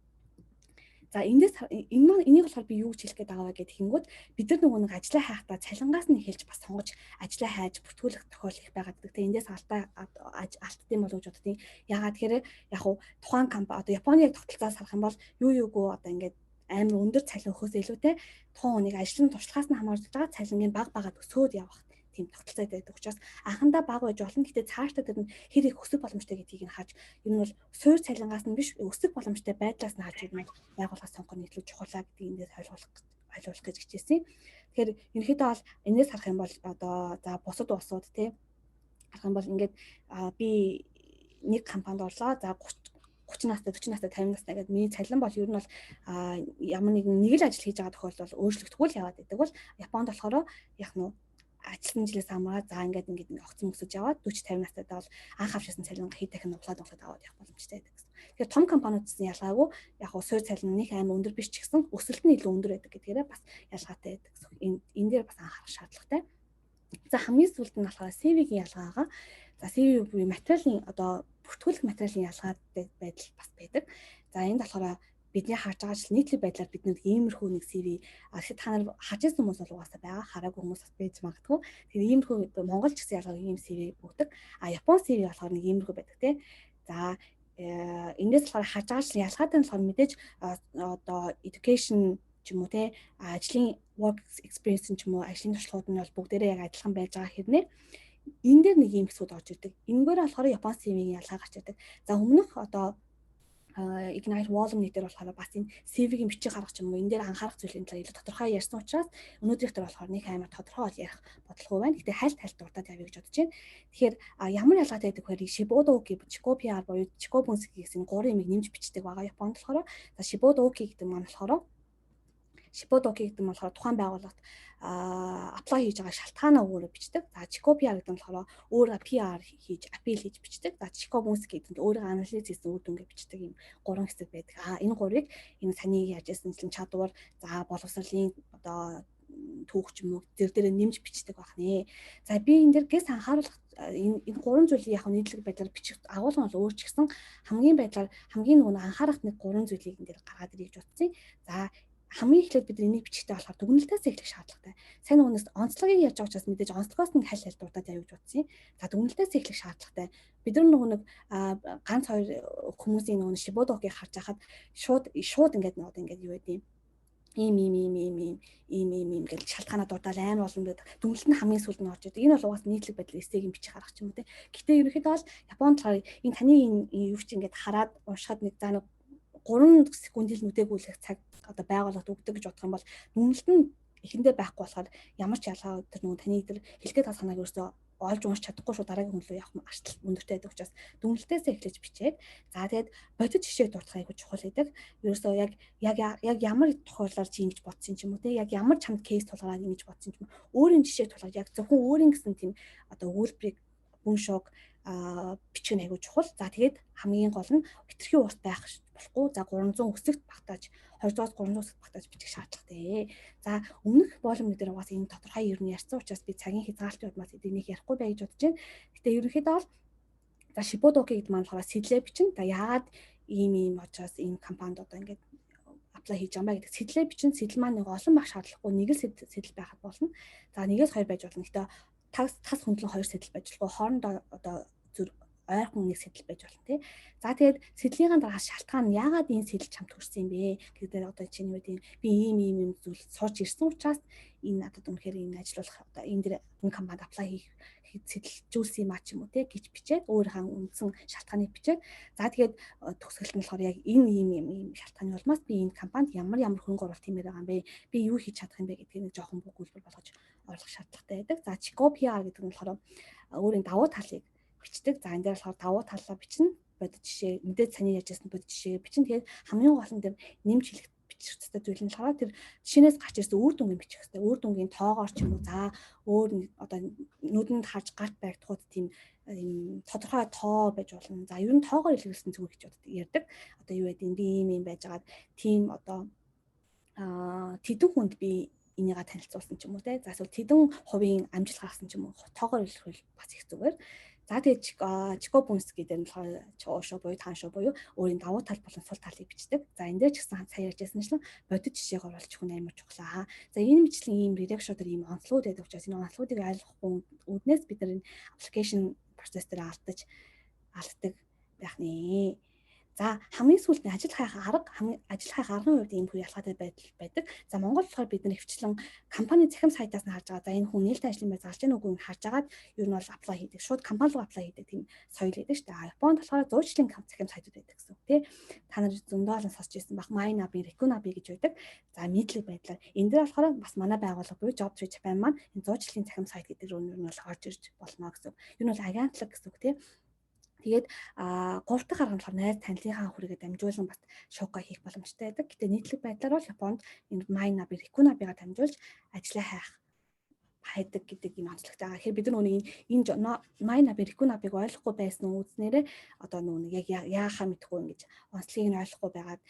За энийг болохоор би юу гэж хэлэх гээд байгаа вэ гэдэг хингүүд бид нар нөгөө нэг ажиллаа хайхдаа цалингаас нь эхэлж бас сонгож ажиллаа хайж бүртгүүлэх тохиол их байгаа гэдэг. Тэгээ эндээс алдтыг болов гэж боддیں۔ Ягаад тэгэхээр яг хуу тухайн компани одоо Японы тогтолцоос харах юм бол юу одоо ингээд амар өндөр цалин өгөхөөс илүүтэй тухайн хүнийг ажлын туршлагаас нь хамаарч байгаа цалингийн багаад өсөөд явах тийм тогтолцоо байдаг учраас анхандаа бага байж болно. Гэхдээ цаашдаа тэр нь хэр их өсөх боломжтой гэдгийг нь харж ер нь бол суур цалингаас нь биш өсөх боломжтой байдлаас нь харж ер нь байгууллага сонгох нь илүү чухалаа гэдгийг эндээс ойлгуулах гэж хичээсэн. Тэгэхээр ерөнхийдөө бол энэс харах юм бол одоо за бусад улсууд тий харах юм бол ингээд би нэг компанид орлоо. За 30 настай 40 настай 50 настай гэдэг миний цалин бол ер нь бол ямар нэг л ажил хийж байгаа тохиолдолд өөрчлөгдөхгүй л яваад байдаг бол Японд болохоор яг нь ажилласан жилээс хамаарат за ингээд огцон өсөж яваад 40 50 настайд бол анх авчихсан цалин хэд дахин углаад аваад явах боломжтой байдаг гэсэн. Тэгэхээр том компаниудын ялгаагүй яг нь суур цалин нэг аим өндөр биш ч гэсэн өсөлт нь илүү өндөр байдаг гэдгээрээ бас ялгаатай байдаг гэсэн. Энэ дээр бас анхаарах шаардлагатай. За хамгийн сүүлд нь болохоор CV-ийн ялгаагаа. За CV буюу материалын одоо бүртгүүлэх материалын ялгаатай байдал бас байдаг. За энд болохоор бидний харж байгаа жил нийтлэг байдлаар бид нэг иймэрхүү нэг CV та нар харж ирсэн хүмүүс бол угаасаа байгаа хараагүй хүмүүс бас байж магадгүй. Тэгэхээр иймэрхүү Монгол ч гэсэн ялгаа ийм CV өгдөг. Япон CV болохоор нэг иймэрхүү байдаг тий. За эндээс болохоор харж байгаа жил ялгаатай нь болохоор мэдээж одоо education ч юм уу тий ажлын work experience ч юм уу ажлын туршлагууд нь бол бүгдээрээ яг адилхан байж байгаа хэрнээ энэ дээр нэг ийм хэсгүүд орж ирдэг. Энэгээр болохоор Япон CV-ийн ялгаа гарч ирдэг. За өмнөх одоо Ignite Volume дээр болохоор бас энэ CV-ийн бичиг гаргах юм уу энэ дээр анхаарах зүйлийн талаар илүү тодорхой ярьсан учраас өнөөдрийнх дээр болохоор нэг амар тодорхой ярих бодлого байна. Гэтэ хальт дуртаад явъя гэж бодож байна. Тэгэхээр ямар ялгаатай байдаг вэ? Shibudo Uki, Chico PR буюу Chico Bunsuki гэсэн гурван ямиг нэмж бичдэг байгаа Японд болохоор. За Shibudo Uki гэдэг маань болохоор тухайн байгууллагт apply хийж байгаа шалтгаанаа өөрөөр бичдэг. За Chico PR гэдэг нь болохоор өөрөө PR хийж аппил хийж бичдэг. За Chico Bunsuki гэдэг нь өөрөө анализ хийсэн үр дүнгээ бичдэг юм гурван хэсэг байдаг. Энэ гурвыг энэ саний яаж ясанчлан чадвар, за боловсролын одоо түүх ч юм уу дээр нэмж бичдэг байх нэ. За би энэ дээр гэс анхааруулах энэ гурван зүйлийг яг нийтлэг байдлаар бичих агуулгын бол өөр ч гэсэн хамгийн нөгөө анхаарах нэг гурван зүйлийг энэ дээр гаргаад ирэх гэж утсан. За хамгийн эхлээд бид энийг бичихтэй болохоор дүгнэлтээс эхлэх шаардлагатай. Сайн нүгнээс онцлогийг ярьж байгаа учраас мэдээж онцлогоос нь хальт дуртаад явж утсан. За дүгнэлтээс эхлэх шаардлагатай. Бид нар нөгөө нэг ганц хоёр хүмүүсийн нөгөө Shibudo-г харж байхад шууд ингээд юу байдیں۔ ийм гэж шалтгаанаа дурдаад амар олон байдаг. Дүнэлт нь хамгийн сүүлд нь орж идэг. Энэ бол угаас нийтлэг байдлаар эсэгийг бичих гаргах юм уу те. Гэтэ ерөнхийдөө бол Японд болохоор энэ таны энэ юу ч ингээд хараад уншихад нэг за 3 секундын нүдэгүүлэх цаг одоо байгууллагад өгдөг гэж бодох юм бол дүнэлт нь эхэндээ байхгүй болохоор ямар ч ялгаа тэр нөгөө таны тэр хэлтэй тал санааг ерөөсөө олж уншиж чадахгүй шүү дараагийн хүн рүү явах арчил өндөртэй байдаг учраас дүнэлтээсээ эхлэж бичээд за тэгээд бодит жишээ дуртах айгуу чухал байдаг. Ерөөсөө яг ямар тохиолдолд чи ингэж бодсон юм ч юм уу те яг ямар чамд кейс тулгараад ингэж бодсон юм өөрийн жишээ тулгаад яг зөвхөн өөрийн гэсэн тийм одоо үйлбэрийг бүн шог бичих нь айгуу чухал. За тэгээд хамгийн гол нь хэтэрхий урт байх болохгүй. За 300 өсөлт багтааж 200-аас 300 өсөлт багтааж бичих шаардлагатай. За өмнөх боолмог дээр угаасаа энэ тодорхой ер нь ярьсан учраас би цагийн хязгаарлалтын улмаас эднийг ярихгүй бай гэж бодож байна. Гэтэ ерөнхийдөө бол за Shibodōki гэдэг маань болохоор сэтлээ бичин. За яагаад ийм учраас энэ компанид одоо ингээд apply хийж байгаа юм ба гэдэг сэтлээ бичин. Сэтэл маань нэг олон байх шаардлагагүй нэг л сэтэл байхад болно. За нэгээс хоёр байж болно. Гэтэ тас хөндлөн хоёр сэтэл байж болохгүй. Хоорондоо одоо ойрхон нэг сэтэл байж болно тий. За тэгээд сэтлийнхэн дараа шалтгаан нь яагаад энэ сэтэл чамд хүрсэн юм бэ гэдэг одоо чинь юу гэдэг би ийм зүйл сурч ирсэн учраас энэ надад үнэхээр энэ ажиллах одоо энэ дэр энэ компанид apply хийх сэтэлжүүлсэн юм а ч юм уу тий гэж бичээд өөрийнхөө үндсэн шалтгааныг бичээд за тэгээд төгсгөлт нь болохоор яг энэ ийм шалтгааны улмаас би энэ компанид ямар хөрөнгө оруулалт хиймээр байгаа юм бэ би юу хийж чадах юм бэ гэдгийг нэг жоохон бүгүүлбэр болгож ойлгох шаардлагатай байдаг. За Chico PR гэдэг нь болохоор өөрийн давуу талыг бичдэг. За энэ дээр болохоор давуу талаа бичнэ. Бодит жишээ мэдээд саний ярьжсэн бодит жишээ бичнэ. Тэгээд хамгийн гол нь дээр нэмж хэлэх бичих хэрэгтэй зүйл нь болохоор тэр жишээнээс гарч ирсэн үр дүнгийн бичих хэрэгтэй. Үр дүнгийн тоогоор ч юм уу за өөр одоо нүдэнд харж гарт баригдахуд тийм тодорхой тоо байж болно. За ер нь тоогоор илэрхийлсэн зүгээр гэж ярьдаг. Одоо юу гэдэг би ийм байж байгаад тийм одоо тэдэн хүнд би энийгээ танилцуулсан ч юм уу те. За эсвэл тэдэн хувийн амжилт гаргасан ч юм уу тоогоор илэрхийл бас их зүгээр. За тэгээд Chico Bunski дээр нь шоо буюу таашоо буюу өөрийн давуу тал болон сул талыг бичдэг. За энэ дээр ч гэсэн сая ярьжсанчлан бодит жишээг оруулж өгөх нь амар чухал. За энэ мэтлэн ийм редакшнууд ийм онцлог байдаг учраас энэ онцлогуудыг ойлгохгүй үүднээс бид нар энэ application процесс дээр алддаг байх нэ. За хамгийн сүүлд ажил хайх аргын хувьд ийм хүү ялгаатай байдал байдаг. За Монгол болохоор бид нар хвчлэн компани захим сайтаас нь харж байгаа. За энэ хүн нээлттэй ажлын байр залж гэнэ үгүй нь харж агаад ер нь бол apply хийдэг. Шууд компани руу apply хийдэг тийм соёл байдаг шүү дээ. Японд болохоор зуучлалын захим сайтууд байдаг гэсэн үг тий. Та нар зөндөө олон сонсч ирсэн баг Mynabi, Rikunabi гэж байдаг. За нийтлэг байдлаар энэ дээр болохоор бас манай байгууллага буюу Job Tree Japan маань энэ зуучлалын захим сайт гэдэг рүү ер нь бол орж ирж болно гэсэн үг. Ер нь бол агентлаг гэсэн үг тий. Тэгээд 3 дахь арга нь болохоор найз танилынхаа хүрээгээ дамжуулан бас шоука хийх боломжтой байдаг. Гэтэ нийтлэг байдлаар бол Японд энэ Mynabi, Rikunabi-га дамжуулж ажиллаа хайдаг гэдэг энэ онцлогтой байгаа. Тэгэхээр бид нар энэ Mynabi, Rikunabi-г ойлгохгүй байсан үзнээрээ одоо яг яахаа мэдэхгүй ингэж онцлогийг нь ойлгохгүй байгаад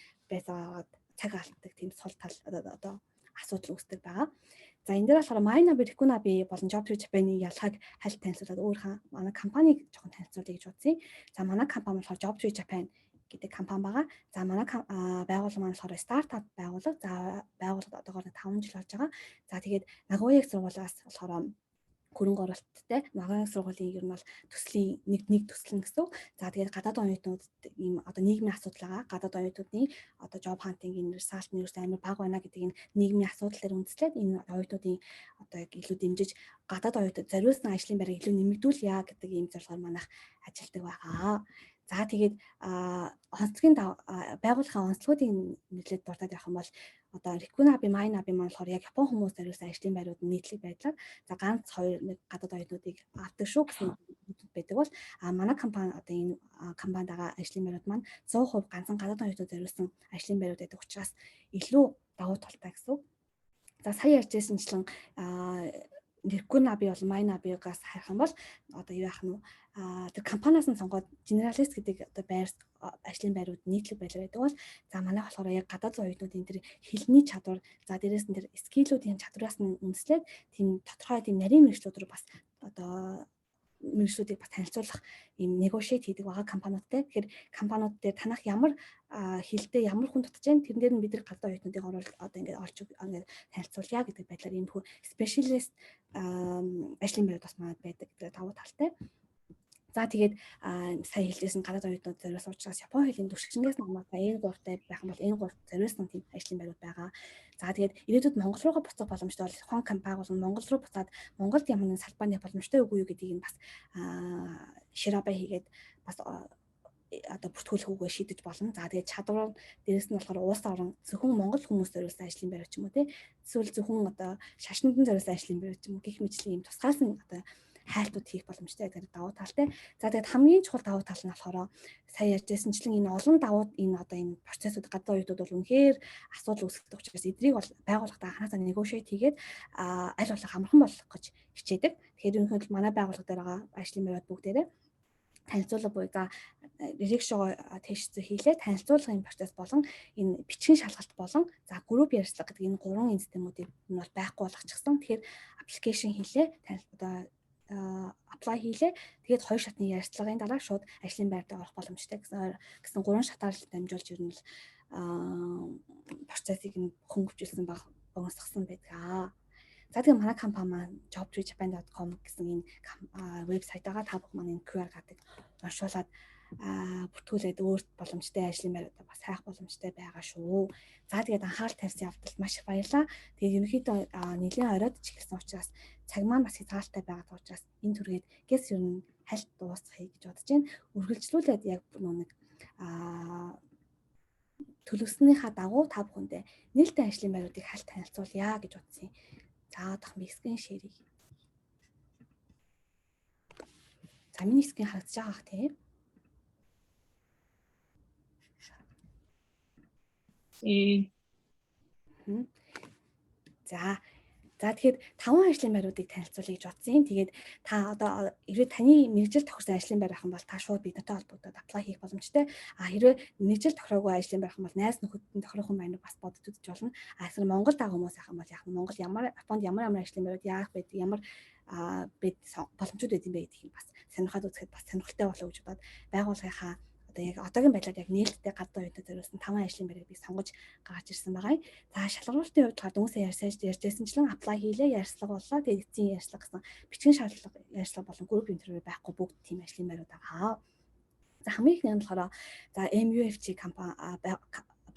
цаг алддаг тийм сул тал одоо асуудал үүсдэг байгаа. За энэ дээр болохоор Mynabi, Rikunabi болон Job Tree Japan-ийн ялгааг хальт танилцуулаад өөрийнхөө манай компанийг жоохон танилцуулъя гэж бодсон. За манай компани болохоор Job Tree Japan гэдэг компани байгаа. За манай байгууллага маань болохоор стартап байгууллага. За байгууллагад одоогоор 5 жил болж байгаа. За тэгээд Nagoya сургуулиас болохоор хөрөнгө оруулалттай Нагагийн сургуулийн ер нь бол төслийн нэг төсөл гэсэн. За тэгээд гадаад оюутнууд ийм одоо нийгмийн асуудал байгаа. Гадаад оюутнуудын одоо job hunting-ийн research нэрс амар бага байна гэдэг энэ нийгмийн асуудал дээр үндэслээд энэ оюутнуудын одоо яг илүү дэмжиж гадаад оюутнууд зориулсан ажлын байрыг илүү нэмэгдүүлье гэдэг ийм зорилгоор манайх ажилладаг байгаа. За тэгээд онцлогийн байгууллагын онцлогуудыг нэрлээд дуртад явах юм бол одоо Rikunabi, Mynabi маань болохоор яг Япон хүмүүс зориулсан ажлын байрууд нийтлэг байдлаар за ганц 2 гадаад оюутнуудыг авдаг шүү гэсэн байдаг бол манай компани одоо энэ компанид байгаа ажлын байрууд маань 100% ганцхан гадаад оюутнууд зориулсан ажлын байрууд байдаг учраас илүү давуу талтай гэсэн. За сая ярьжсэнчлэн Rikunabi бол Mynabi-гаас харах юм бол одоо юу яах нь тэр компаниас нь сонгоод generalist гэдэг одоо байр ажлын байрууд нийтлэг байлаа гэдэг бол за манай болохоор яг гадаад оюутнуудын тэр хэлний чадвар за дээрээс нь тэр скиллүүдийн чадвараас нь үндэслээд тийм тодорхой тийм нарийн мэргэжлүүд рүү бас одоо мэргэжлүүдийг бас танилцуулах ийм negotiate хийдэг байгаа компаниудтай. Тэгэхээр компаниуд дээр танах ямар хэлтэй ямар хүн дутж जैन тэрэн дээр нь бид нар гадаад оюутнуудыг одоо ингээд олж ингээд танилцуулъя гэдэг байдлаар ийм хөө specialist ажлын байрууд бас манад байдаг гэдэг давуу талтай. За тэгээд сая хэлжсэн гадаад оюутнууд зориулсан учраас Японы хэлний түвшингээс намайг N3-тай байх юм бол N3 зориулсан тийм ажлын байрууд байгаа. За тэгээд ирээдүйд Монгол руугаа буцах боломжтой бол Япон компани болон Монгол руу буцаад Монголд ямар нэгэн салбарны боломжтой үгүй юу гэдгийг нь бас ширабай хийгээд бас одоо бүртгүүлэхүүгээ шийдэж болно. За тэгээд чадвар дээрэс нь болохоор улс орон зөвхөн Монгол хүмүүс зориулсан ажлын байр ч юм уу те. Эсвэл зөвхөн одоо шашинтан зориулсан ажлын байр ч юм уу гэх мэтлийн юм тусгаалсан одоо хайлтууд хийх боломжтой гэдэг давуу талтай. За тэгээд хамгийн чухал давуу тал нь болохоор сая ярьжсэнчлэн энэ олон давуу энэ одоо энэ процессыг гадаад оюутнууд бол үнэхээр асуудал үүсгэх учраас эдрийг бол байгууллагатай анхаасаа negotiate хийгээд аль болох амархан болгох гэж хичээдэг. Тэгэхээр ерөнхийдөө манай байгууллага дээр байгаа ажлын байрууд бүгдээрээ танилцуулга буюу за рекшоо тэшцээ хийлээ танилцуулгын процесс болон энэ бичгийн шалгалт болон за групп ярьцлага гэдэг энэ гурван системүүдийг нь бол байхгүй болгочихсон. Тэгэхээр аппликейшн хийлээ одоо apply хийлээ. Тэгээд хоёр шатны ярилцлагын дараа шууд ажлын байранд орох боломжтой гэсэн гурван шатаар дамжуулж ер нь процессыг нь хөнгөвжүүлсэн баг богиносгосон байдаг. За тэгээд манай компани маань jobtree.japan.com гэсэн энэ вебсайтаа та бүхэн маань энэ QR кодыг уншуулад бүртгүүлээд өөрт боломжтой ажлын байруудаа бас хайх боломжтой байгаа шүү. За тэгээд анхаарал тавьсан явдалд маш их баярлалаа. Тэгээд ерөнхийдөө нэлийн оройд ч ихсэн учраас цаг маань бас хязгаартай байгаа учраас энэ түргээд гэс ер нь хальт дуусгахыг гэж бодож байна. Үргэлжлүүлээд яг нэг төлөвснийхаа дагуу та бүхэндээ нээлттэй ажлын байруудыг хальт танилцуулъя гэж бодсон. За одоох скрин шеэр хий. За миний скрин харагдаж байгаа хэ? За тэгэхээр 5 ажлын байруудыг танилцуулъя гэж бодсон. Тэгээд та одоо хэрвээ таны мэргэжил тохирсон ажлын байр байх юм бол та шууд бидэнтэй холбогдоод apply хийх боломжтой. Хэрвээ мэргэжил тохироогүй ажлын байр байх юм бол найз нөхөдтэй тохирох юм байна бас бодож үзэж болно. Эсвэл Монголд байгаа хүмүүс байх юм бол яг Монгол Японд ямар ажлын байрууд яах вэ? Ямар боломжууд байдсан бэ гэдгийг бас сонирхоод үзэхэд бас сонирхолтой болов уу гэж бодоод байгууллагынхаа яг одоогийн байдлаар яг нээлттэй гадаад оюутнууд зориулсан 5 ажлын байрыг би сонгож гаргаж ирсэн байгаа. За шалгуулалтын хувьд хүмүүсээ ярьжсэнчлэн apply хийлээ, ярьцлага боллоо. Тэгээд эцсийн ярьцлага гэсэн бичгийн шаардлага ярьцлага болон групп интервью байхгүй бүгд тийм ажлын байрууд байгаа. За хамгийн ихний нь болохоор за MUFG компани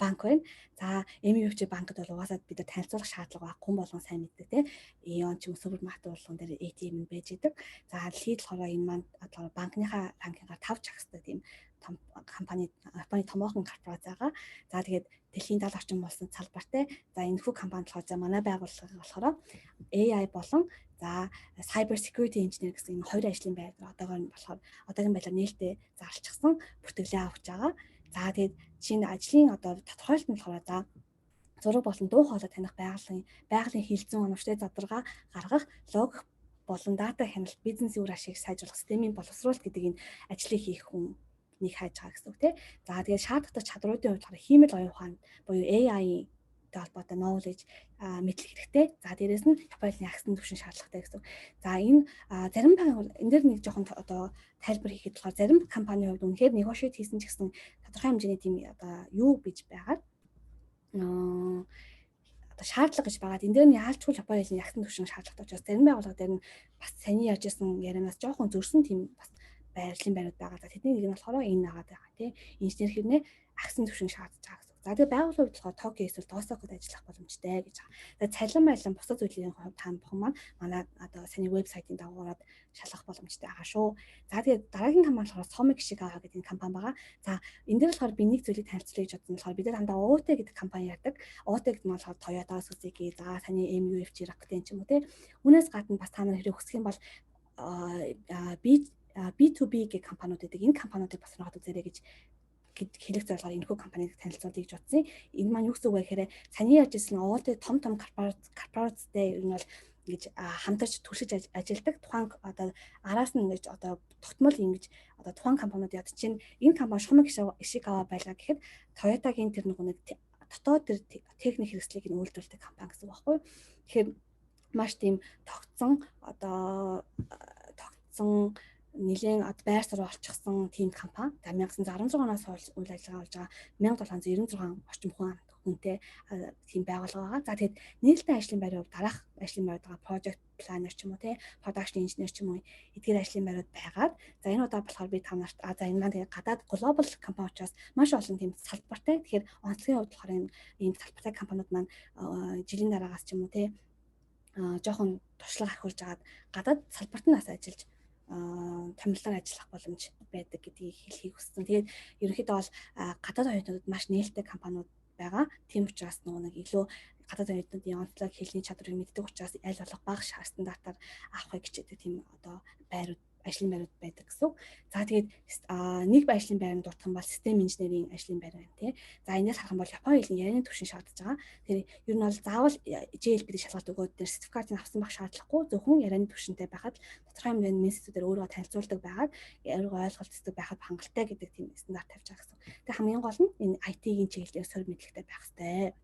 банк байна. За MUFG банкд бол угаасаа бид танилцуулах шаардлага байхгүй болгон сайн мэддэг тийм. Ион ч юм супермаркет болгон дээр ATM нь байж идэг. За дэлхийд болохоор энэ маань одоо банкныхаа ранкингаар 5 чагстай тийм том компани Японы томоохон корпорац байгаа. За тэгээд дэлхийн 70 орчим улсын салбартай. За энэ хүү компани болохоор за манай байгууллага болохоор AI болон за cyber security engineer гэсэн энэ хоёр ажлын байр одоогийн байдлаар нээлттэй зарлчихсан бүртгэлээ авч байгаа. За тэгээд чинь ажлын одоо тодорхойлолт нь болохоор за зураг болон дуу хоолой таних байгалийн хилцэн оновчтой задаргаа гаргах логик болон дата хяналт бизнесийн үр ашиг сайжруулах системийн боловсруулалт гэдэг энэ ажлыг хийх хүн нэг хайж байгаа гэсэн үг тийм. За тэгээд шаардлагатай чадруудын хувьд болохоор хиймэл оюун ухаан буюу AI-тэй холбоотой knowledge мэдлэг хэрэгтэй. За дээрэс нь Японы агсан түвшин шаардлагатай гэсэн. За энэ зарим энэ дээр нэг жоохон одоо тайлбар хийхэд болохоор зарим компанийн хувьд үнэхээр negotiate хийсэн ч гэсэн тодорхой хэмжээний тийм одоо юу гэж байгаад одоо шаардлага гэж байгаад энэ дээр нь яалчгүй Японы хэлний агсан түвшин шаардлагатай учраас зарим байгууллага дээр нь бас саний ярьж ирсэн ярианаас жоохон зөрсөн тийм бас ажлын байрууд байгаа. За тэдний нэг нь болохоор энэ нагаад байгаа тийм. Инженер хэрнээ агсан түвшин шаардж байгаа гэсэн. За тэгээ байгууллагын хувьд болохоор Токио эсвэл Осакад ажиллах боломжтой гэж байгаа. Тэгээ цалин байлан бусад зүйлийн хувьд та бүхэн манай одоо саний вебсайтын дагуулад шалгах боломжтой байгаа шүү. За тэгээ дараагийн компани болохоор Somig Shigawa гэдэг компани байгаа. За энэ дээр болохоор би нэг зүйлийг танилцуулъя гэж бодсон болохоор бид нар дандаа OT гэдэг компани ярьдаг. OT гэдэг нь болохоор Toyota, Suzuki, за саний MUFG, Rakuten ч юм уу тийм. Үүнээс гадна бас та нар хэрэг хүсэх юм бол B2B гэх компаниуд гэдэг. Энэ компаниудыг бас сонирхоод үзээрэй гэж хэлэх зорилгоор энэ хүү компаниг танилцуулъя гэж бодсон. Энэ маань юу гэсэн үг вэ гэхээр саний ярьж ирсэн OT том корпорацтэй ер нь бол ингэж хамтарч түлхэж ажилладаг тухайн одоо араас нь ингэж одоо тогтмол ингэж одоо тухайн компаниуд яд чинь энэ компани Somig Shigawa байлаа гэхэд Toyota-гийн тэр нэг дотоод тэр техник хэрэгслийг нь үйлдвэрлэдэг компани гэсэн үг байхгүй. Тэгэхээр маш тийм тогтсон нэлээд байр суурь олчихсан тийм компани. За 1916 оноос үйл ажиллагаа болж байгаа 1796 орчим хүн хүнтэй тийм байгууллага байгаа. За тэгээд нээлттэй ажлын байрын хувьд дараах ажлын байрууд байгаа project planner ч юм уу те production engineer ч юм уу эдгээр ажлын байрууд байгаад за энэ удаа болохоор би та нарт за энэ маань тэгээд гадаад global компани учраас маш олон тийм салбартай. Тэгэхээр онцлогийн хувьд болохоор ийм салбартай компаниуд маань жилийн дараагаас ч юм уу те жоохон туршлага ахиулж агаад гадаад салбарт нь бас ажиллаж томилоор ажиллах боломж байдаг гэдгийг хэлхийг хүссэн. Тэгээд ерөнхийдөө бол гадаад оюутнуудад маш нээлттэй компаниуд байгаа. Тийм учраас нөгөө нэг илүү гадаад оюутнуудын онцлог хэлний чадварыг мэддэг учраас аль болох бага стандартаар авахыг хичээдэг тийм одоо байрууд ажлын байрууд байдаг гэсэн. За тэгээд нэг ажлын байранд дурдах юм бол систем инженерийн ажлын байр байна тий. За энэс харах юм бол Японы хэлний ярианы түвшин шаардж байгаа. Тэгэхээр ер нь бол заавал JLB-ийн шалгалт өгөөд дээр сертификатыг авсан байх шаардлагагүй зөвхөн ярианы түвшинтэй байхад тодорхой хэмжээний институтээр өөрөө танилцуулдаг байгаад өөрөө ойлголцдог байхад хангалттай гэдэг тийм стандарт тавьж байгаа гэсэн. Тэгээ хамгийн гол нь энэ IT-ийн чиглэлээр сөрөг мэдлэгтэй байх хэрэгтэй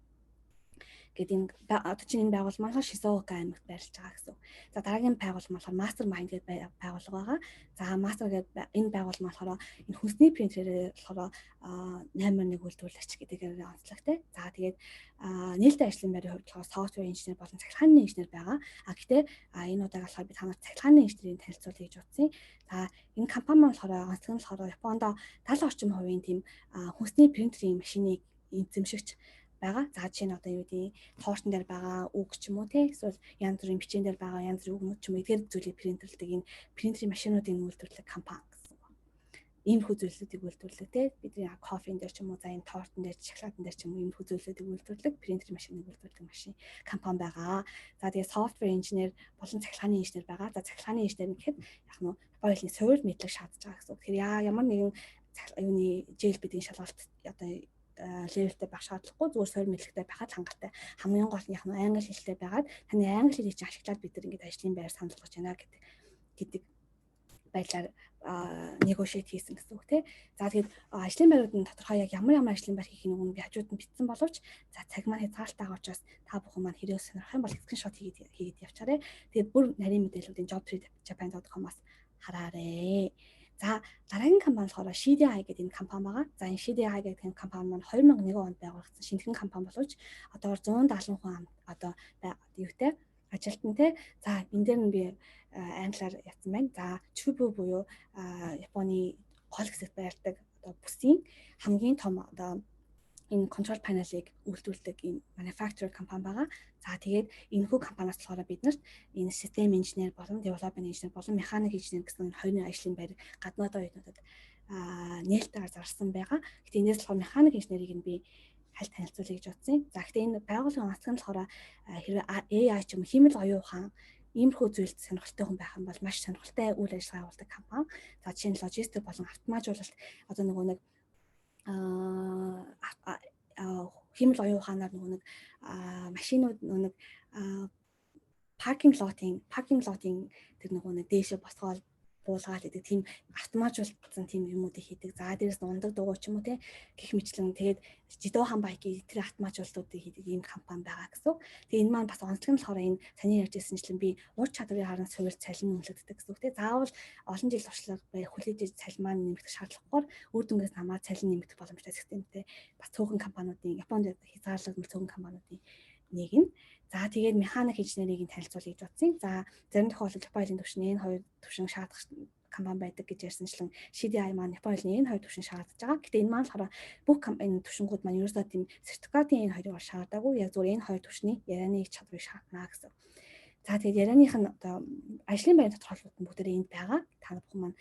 гэдэг энэ одоо чинь энэ байгууллага маань Шизуока аймагт байрлаж байгаа гэсэн. За дараагийн байгууллага болохоор Mastermind гэдэг байгууллага байгаа. За Master гэдэг энэ байгууллага болохоор энэ хүнсний принтерээр болохоор 8.1 үйлдвэрлэгч гэдгээр онцлогтой. За тэгээд нээлттэй ажлын байрын хувьд болохоор software engineer болон цахилгааны инженер байгаа. Гэхдээ энэ удааг болохоор би та нарт цахилгааны инженерийн танилцуулъя гэж утсан. За энэ компани маань болохоор онцлог нь болохоор Японд 70% тийм хүнсний принтерийн машиныг эзэмшигч байгаа. За жишээ нь одоо юу гэдэг тоортон дээр байгаа үг ч юм уу те эсвэл янз бүрийн бичээн дээр байгаа янз бүрийн үгнүүд ч юм уу эдгээр зүйлийг принтерлдэг энэ принтерийн машинуудын үйлдвэрлэх компани гэсэн. Иймэрхүү зүйлүүдийг үйлдвэрлэдэг те бидний кофен дээр ч юм уу за энэ тоортон дээр шоколадн дээр ч юм уу иймэрхүү зүйлүүдийг үйлдвэрлэдэг принтерийн машиныг үйлдвэрлэдэг машин компани байгаа. За тэгээ софтвер инженер болон цахилгааны инженер байгаа. За цахилгааны инженер гэхэд яг нь Японы хэлний суурь мэдлэг шаардж байгаа гэсэн. Тэгэхээр ямар нэгэн юуны JLB-ийн шалгалт одоо левелтэй байх шаардлагагүй зүгээр суурь мэдлэгтэй байхад хангалттай. Хамгийн гол нь яг нь англи хэлтэй байгаад таны англи хэлийг чинь ашиглаад бид нар ингэж ажлын байр санал болгож байна гэдэг байдлаар negotiate хийсэн гэсэн үг тийм. За тэгээд ажлын байрууд нь тодорхой яг ямар ажлын байр хийх нүг нь би хажууд нь бичсэн боловч за цаг маань хязгаарлалтайгаа учраас та бүхэн маань хэрэг сонирхох юм бол скриншот хийгээд явчаарай. Тэгээд бүр нарийн мэдээллүүдийн jobtree.japan.com-аас хараарай. За дараагийн компани болохоор CDI гэдэг энэ компани байгаа. За энэ CDI гэдэг энэ компани маань 2001 онд байгуулагдсан шинэхэн компани боловч одоор 170 хүн одоо юутай ажилтнтай. За энэ дээр нь би англиар ятсан байна. За Chubu буюу Японы гол хэсэгт байрладаг одоо бүсийн хамгийн том одоо энэ control panel-ыг үйлдвэрлэдэг ийм manufacturer компани байгаа. За тэгээд энэхүү компаниас болохоор бид нарт энэ систем инженер болон development инженер болон механик инженер гэсэн хоёрын ажлын байр гаднаад оюутнуудад нээлттэйгээр зарсан байгаа. Гэтэ энэс болохоор механик инженерийг нь би хальт танилцуулъя гэж бодсон. За гэтэ энэ байгууллагын онцлог нь болохоор хэрвээ AI ч юм уу хиймэл оюун ухаан иймэрхүү зүйлд сонирхолтой хүн байх юм бол маш сонирхолтой үйл ажиллагаа явуулдаг компани. За жишээ нь логистик болон автоматжуулалт одоо нөгөө нэг хиймэл оюун ухаанаар нөгөө нэг машинууд нөгөө нэг паркинг лотын тэр нөгөө нэг дээшээ босгоод буулгаад гэдэг тийм автоматжуулсан тийм юмуудыг хийдэг. За дээрээс ундаг дугуй ч юм уу те гэх мэтлэн тэгээд жидoo хан байкийг тэр автоматжуулалтуудыг хийдэг ийм компани байгаа гэсэн. Тэгээд энэ маань бас онцлог нь болохоор энэ саний ярьжсэнчлэн би ур чадварын харан суурь цалин үнэлэгддэг гэсэн. Тэгээд заавал олон жил туршлага хүлээж цалин маань нэмэгдэх шаардлагагүй үр дүнгээс хамааран цалин нэмэгдэх боломжтой системтэй бас цөөхөн компаниудын Японд хязгаарлагдмал цөөхөн компаниудын нэг нь. За тэгээд механик инженерийг танилцуулъя гэж бодсон. За зарим тохиолдолд Японы хэлний түвшин энэ хоёр түвшин шаардах компани байдаг гэж ярьсанчлан CDI маань Японы хэлний энэ хоёр түвшин шаардж байгаа. Гэтэ энэ маань болохоор бүх компани түвшингүүд маань ерөөсөө тийм сертификатын энэ хоёрыг шаардаагүй. Яг зүгээр энэ хоёр түвшний ярианы чадварыг шаардна гэсэн. За тэгээд ярианых нь одоо ажлын байрны тодорхойлолт нь бүгдээ энд байгаа. Та бүхэн маань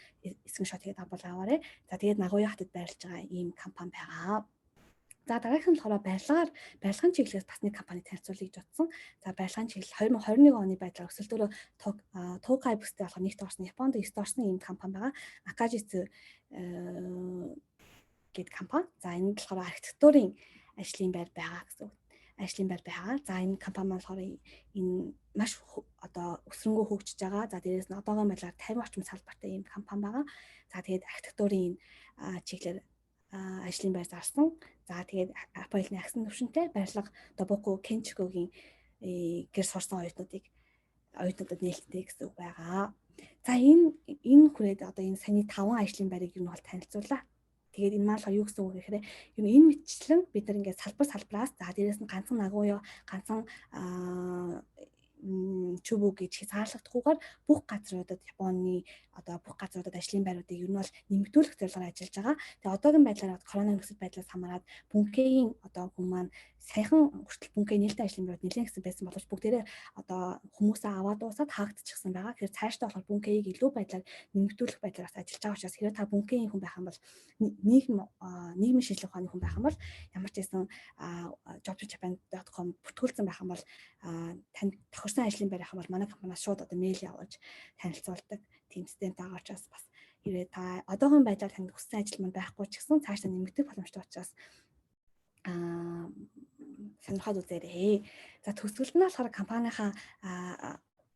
скриншот хийгээд аваарай. За тэгээд Нагуя хотод байрлаж байгаа ийм компани байгаа. За дараагийнх нь болохоор барилгын чиглэлээс бас нэг компани танилцуулъя гэж бодсон. За барилгын чиглэл 2021 оны байдлаар өсөлтөөрөө Tokai бүстэй болохоор нэгт орсон Японд 9 орсон ийм компани байгаа. Akajitsu гэдэг компани. За энэ болохоор архитектурын ажлын байр байгаа гэсэн үг. Ажлын байр байгаа. За энэ компани маань болохоор энэ маш одоо өсрөнгөө хөгжиж байгаа. За дээрээс нь одоогийн байдлаар 50 орчим салбартай ийм компани байгаа. За тэгээд архитектурын чиглэлээр ажлын байр зарсан. За тэгээд Японы хэлний агсан түвшинтэй барилга Добоку Кенчикогийн гэр сурсан оюутнуудад нээлттэй гэсэн үг байгаа. За энэ хүрээд одоо энэ саяны 5 ажлын байрыг юу нь бол танилцууллаа. Тэгээд энэ маань болохоор юу гэсэн үг гэхээр ер нь энэ мэтчлэн бид нар ингээд салбараас за дээрээс нь ганцхан агуу ганцхан чүбүү гэж хязгаарлахдаггүйгээр бүх газруудад Японы одоо бүх газруудад ажлын байруудыг ер нь бол нэмэгдүүлэх зорилгоор ажиллаж байгаа. Тэгээ одоогийн байдлаар коронавирус нөхцөл байдлаас хамаарат Бункейн одоо хүмүүс маань саяхан хүртэл Бункей нээлттэй ажлын байрууд нэлээд гэсэн байсан боловч бүгдээрээ одоо хүмүүсээ аваад дуусаад хаагдчихсан байгаа. Тэгэхээр цаашдаа болохоор Бункейг илүү байдлаар нэмэгдүүлэх байдлаар ажиллаж байгаа учраас хэрвээ та Бункейн хүн байх юм бол нийгмийн шинжилгээ ухааны хүн байх юм бол ямар ч байсан jobjapan.com бүртгүүлсэн байх юм бол танд тохирсон ажлын байр байх юм бол манай компаниас шууд одоо мэйл явуулж танилцуулдаг тийм систем байгаа учраас бас хэрвээ та одоогийн байдлаар танд хүссэн ажил маань байхгүй ч гэсэн цаашдаа нэмэгдэх боломжтой учраас сонирхоод үзээрэй. За төгсгөлд нь болохоор компанийнхаа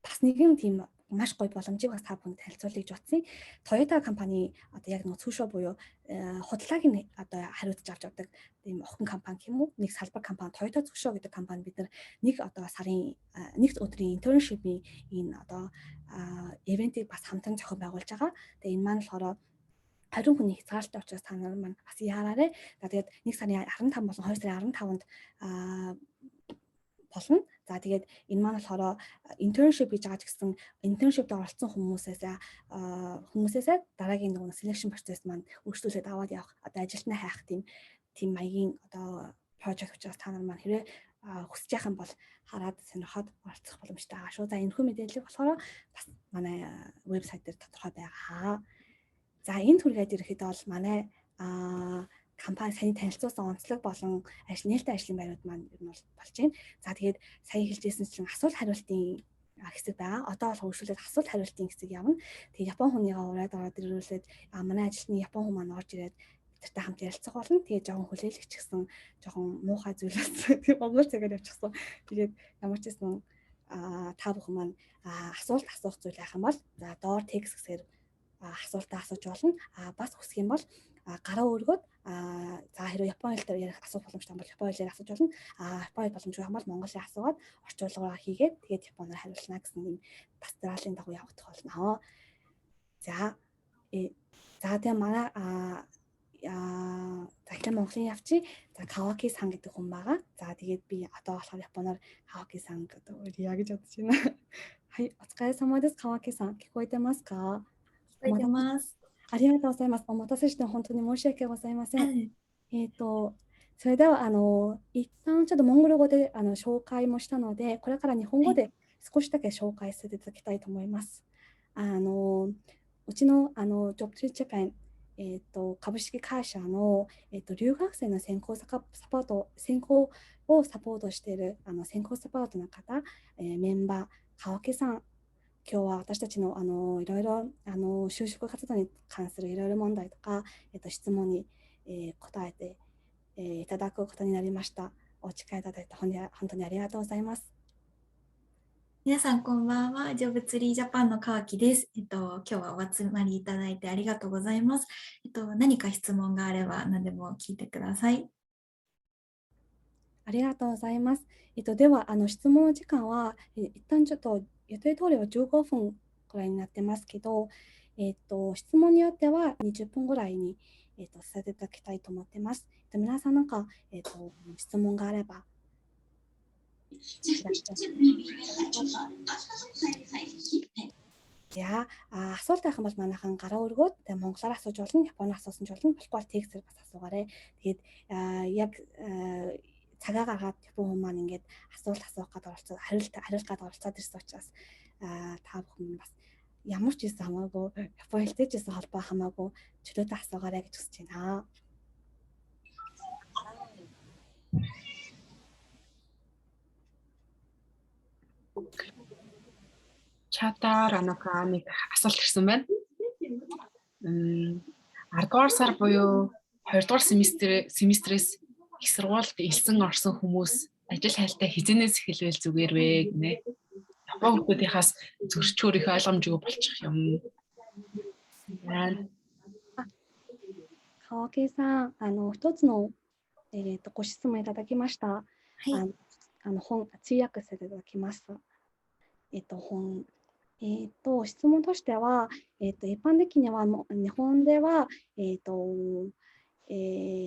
бас нэгэн тийм маш гоё боломжийг бас та бүхэнд танилцуулъя гэж утсан. Toyota компани одоо яг нэг цөөхөө буюу худлааг нь одоо хариуцж авч явдаг тийм охин компани юм уу? Нэг салбар компани Toyota цөөхөө гэдэг компани бид нар нэг одоо сарын нэг өдрийн internship-ийн энэ одоо ивентийг бас хамтран зохион байгуулж байгаа. Тэгээ энэ маань болохоор 20 хүний хязгаарлалтай учраас та нар маань бас яараарэ. За тэгээд 1 сарын 15 болон 2 сарын 15-нд болно. За тэгээд энэ маань болохоор internship гэж байгаа ч гэсэн internship-д оролцсон хүмүүсээс дараагийн нэг selection process маань өөрчлөлтөд аваад явах одоо ажилтнаа хайх тийм маягийн одоо project учраас та нар маань хэрэг хүсэж байгаа юм бол хараад сонирхоод оролцох боломжтой байгаа шүү. За энэхүү мэдээлэл болохоор бас манай вебсайт дээр тодорхой байгаа. За энэ түргээд ирэхэд бол манай компани саяны танилцуулсан онцлог болон нээлттэй ажлын байрууд маань ер нь бол болж байна. За тэгээд сая хэлжсэнчлэн асуулт хариултын хэсэг байгаа. Одоо бол хөгжүүлээд асуулт хариултын хэсэг явна. Тэгээд Япон хүнийгээ ураад ороод ирүүлээд манай ажилтны Япон хүн маань орж ирээд бидэртэй хамт ярилцах болно. Тэгээд жоохон хүлээлгч гэсэн жоохон муухай зүйлээс монгол цагаар явчихсан. Тэгээд ямар ч гэсэн та бүхэн маань асуулт асуух зүйл байх юм бол за доор текст гэсээр асуултаа асууж болно. Бас хүсэх юм бол гараа өргөөд за хэрвээ Японы хэлээр ярих асуух боломжтой бол Японы хэлээр асууж болно. Японы боломжгүй юм бол монголоор асуугаад орчуулгаараа хийгээд тэгээд Японоор хариулна гэсэн юм бас дарааллын дагуу явагдах болно. За тэгээ манай захиалан Монголын явчи за Каваки сан гэдэг хүн байгаа. За тэгээд би одоо болохоор Японоор Каваки сан гэдэг яг гэж бодож байна. Хай, оцгай самаа дэс Каваки сан кикоитэмас ка? ありがとうございます。お待たせして本当に申し訳ございません。それでは一旦ちょっとモンゴル語で紹介もしたので、これから日本語で少しだけ紹介させていただきたいと思います。うちのジョブトゥジャパン株式会社の留学生の専攻をサポートしている専攻サポートの方、メンバー川木さん。今日は私たちのいろいろ就職活動に関するいろいろ問題とか、質問に、答えて、いただくことになりました。お力いただいて本当にありがとうございます。皆さんこんばんは。ジョブツリージャパンの川木です。今日はお集まりいただいてありがとうございます。何か質問があれば何でも聞いてください。ありがとうございます。では質問の時間は一旦ちょっと予定通りは15分くらいになってますけど、質問によっては20分ぐらいに、させていただきたいと思ってます。皆さんなんか、質問があれば。За асуулт байх юм бол манайхан гараа өргөөд монголоор асууж болно, японоор асуусан ч болно, болохгүй бол текстээр бас асуугаарай. Тэгээд яг цагаа гаргаад Япон хүмүүс маань ингээд асуулт асуух гэдэг оролцоод хариулт гадаг оролцоод ирсэн учраас та бүхэн бас ямар ч байсан хамаагүй Япон хэлтэй ч гэсэн холбоо хамаагүй чөлөөтэй асуугаарай гэж хүсэж байна. Чатаар нэг асуулт ирсэн байна. 10-р сар буюу 2-р семестрээс их сургуульд элсэн орсон хүмүүс ажил хайлтаа хизэнээс эхэлвэл зүгээр вэ гинэ. Япон хүмүүсийнхаас зөрчөөр их ойлгомжгүй болчих юм. 川木さん、一つの、ご質問いただきました。本通訳させていただきます。本質問としては、一般的には日本では、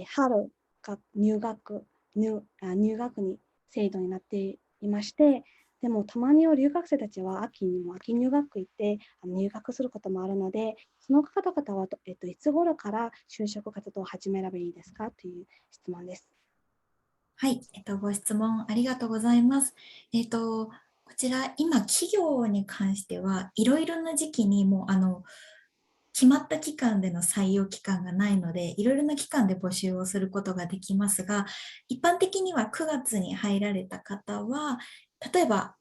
春が入学に制度になっていまして、でもたまには留学生たちは秋にも秋入学行って入学することもあるので、その方々はいつ頃から就職活動を始めればいいですかという質問です。はい、ご質問ありがとうございます。こちら、今、企業に関しては、いろいろな時期にもう、決まった期間での採用期間がないので、いろいろな期間で募集をすることができますが、一般的には9月に入られた方は、例えば、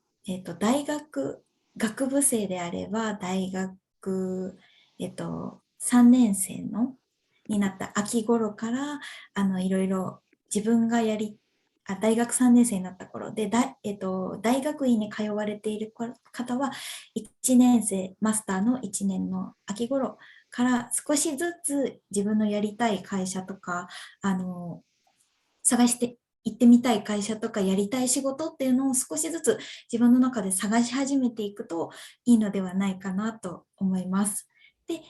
大学、学部生であれば、大学、3年生の、になった秋頃から、いろいろ自分が大学3年生になった頃で、大学院に通われている方は、1年生、マスターの1年の秋頃から少しずつ自分のやりたい会社とか、探して行ってみたい会社とかやりたい仕事っていうのを少しずつ自分の中で探し始めていくといいのではないかなと思います。で、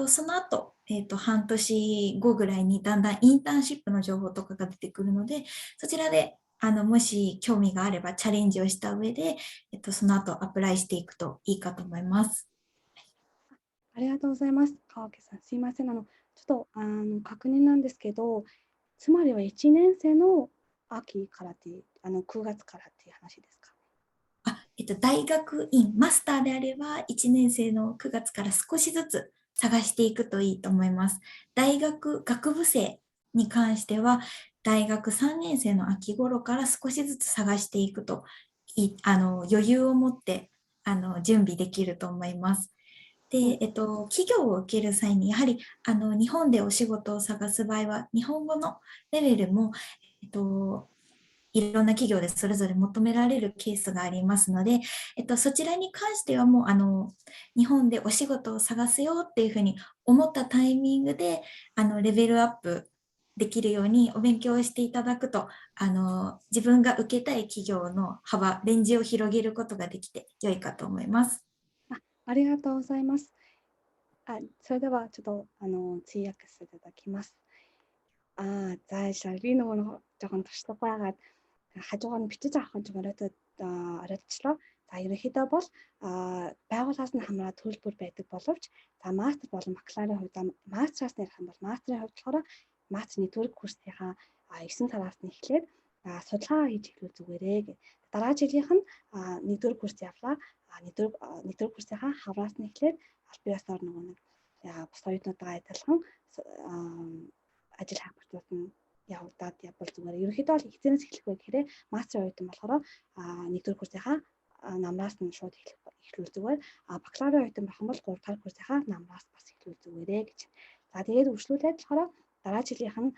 その後、半年後ぐらいにだんだんインターンシップの情報とかが出てくるので、そちらでもし興味があればチャレンジをした上で、その後アプライしていくといいかと思います。ありがとうございます。川家さん、すいません。ちょっと確認なんですけど、つまりは1年生の秋からっていう、9月からっていう話ですか？大学院、マスターであれば1年生の9月から少しずつ探していくといいと思います。学部生に関しては、大学3年生の秋頃から少しずつ探していくと余裕を持って準備できると思います。で、企業を受ける際に、やはり日本でお仕事を探す場合は、日本語のレベルも、いろんな企業でそれぞれ求められるケースがありますので、そちらに関してはもう日本でお仕事を探すよっていうふうに思ったタイミングでレベルアップできるようにお勉強をしていただくと自分が受けたい企業のレンジを広げることができて良いかと思います。ありがとうございます。それではちょっと通訳させていただきます。За шалгийн нөгөө жоохон туршлага байгаад хажуугаар нь бичиж авах гэж оройтлоо. За ерөнхийдөө бол байгууллагаас нь хамаарат төлбөр байдаг боловч за мастер болон бакалаврын хувьд мастераас нь ярих юм бол мастерын хувьд болохоор мастер нэгдүгээр курсынхаа 9 сараас нь эхлээд судалгаа хийж эхлүүл зүгээрээ гэ. Дараа жилийнх нь нэгдүгээр курс явлаа. Нэгдүгээр курсынхаа хавраас нь эхлээд аль биесээр нөгөө нэг бус оюутнуудаа адилхан ажил хайхтууд нь явагдаад явбал зүгээр. Ерөнхийдөө бол хизэнээс эхлэх вэ гэхээр мастер оюутан болохоор нэгдүгээр курсынхаа намраас нь шууд эхлүүл зүгээр. Бакалаврын оюутан байх юм бол 3 дахь курсынхаа намраас бас эхлүүл зүгээрээ гэж. За тэгээд үргэлжлүүлээд болохоор дараа жилийнх нь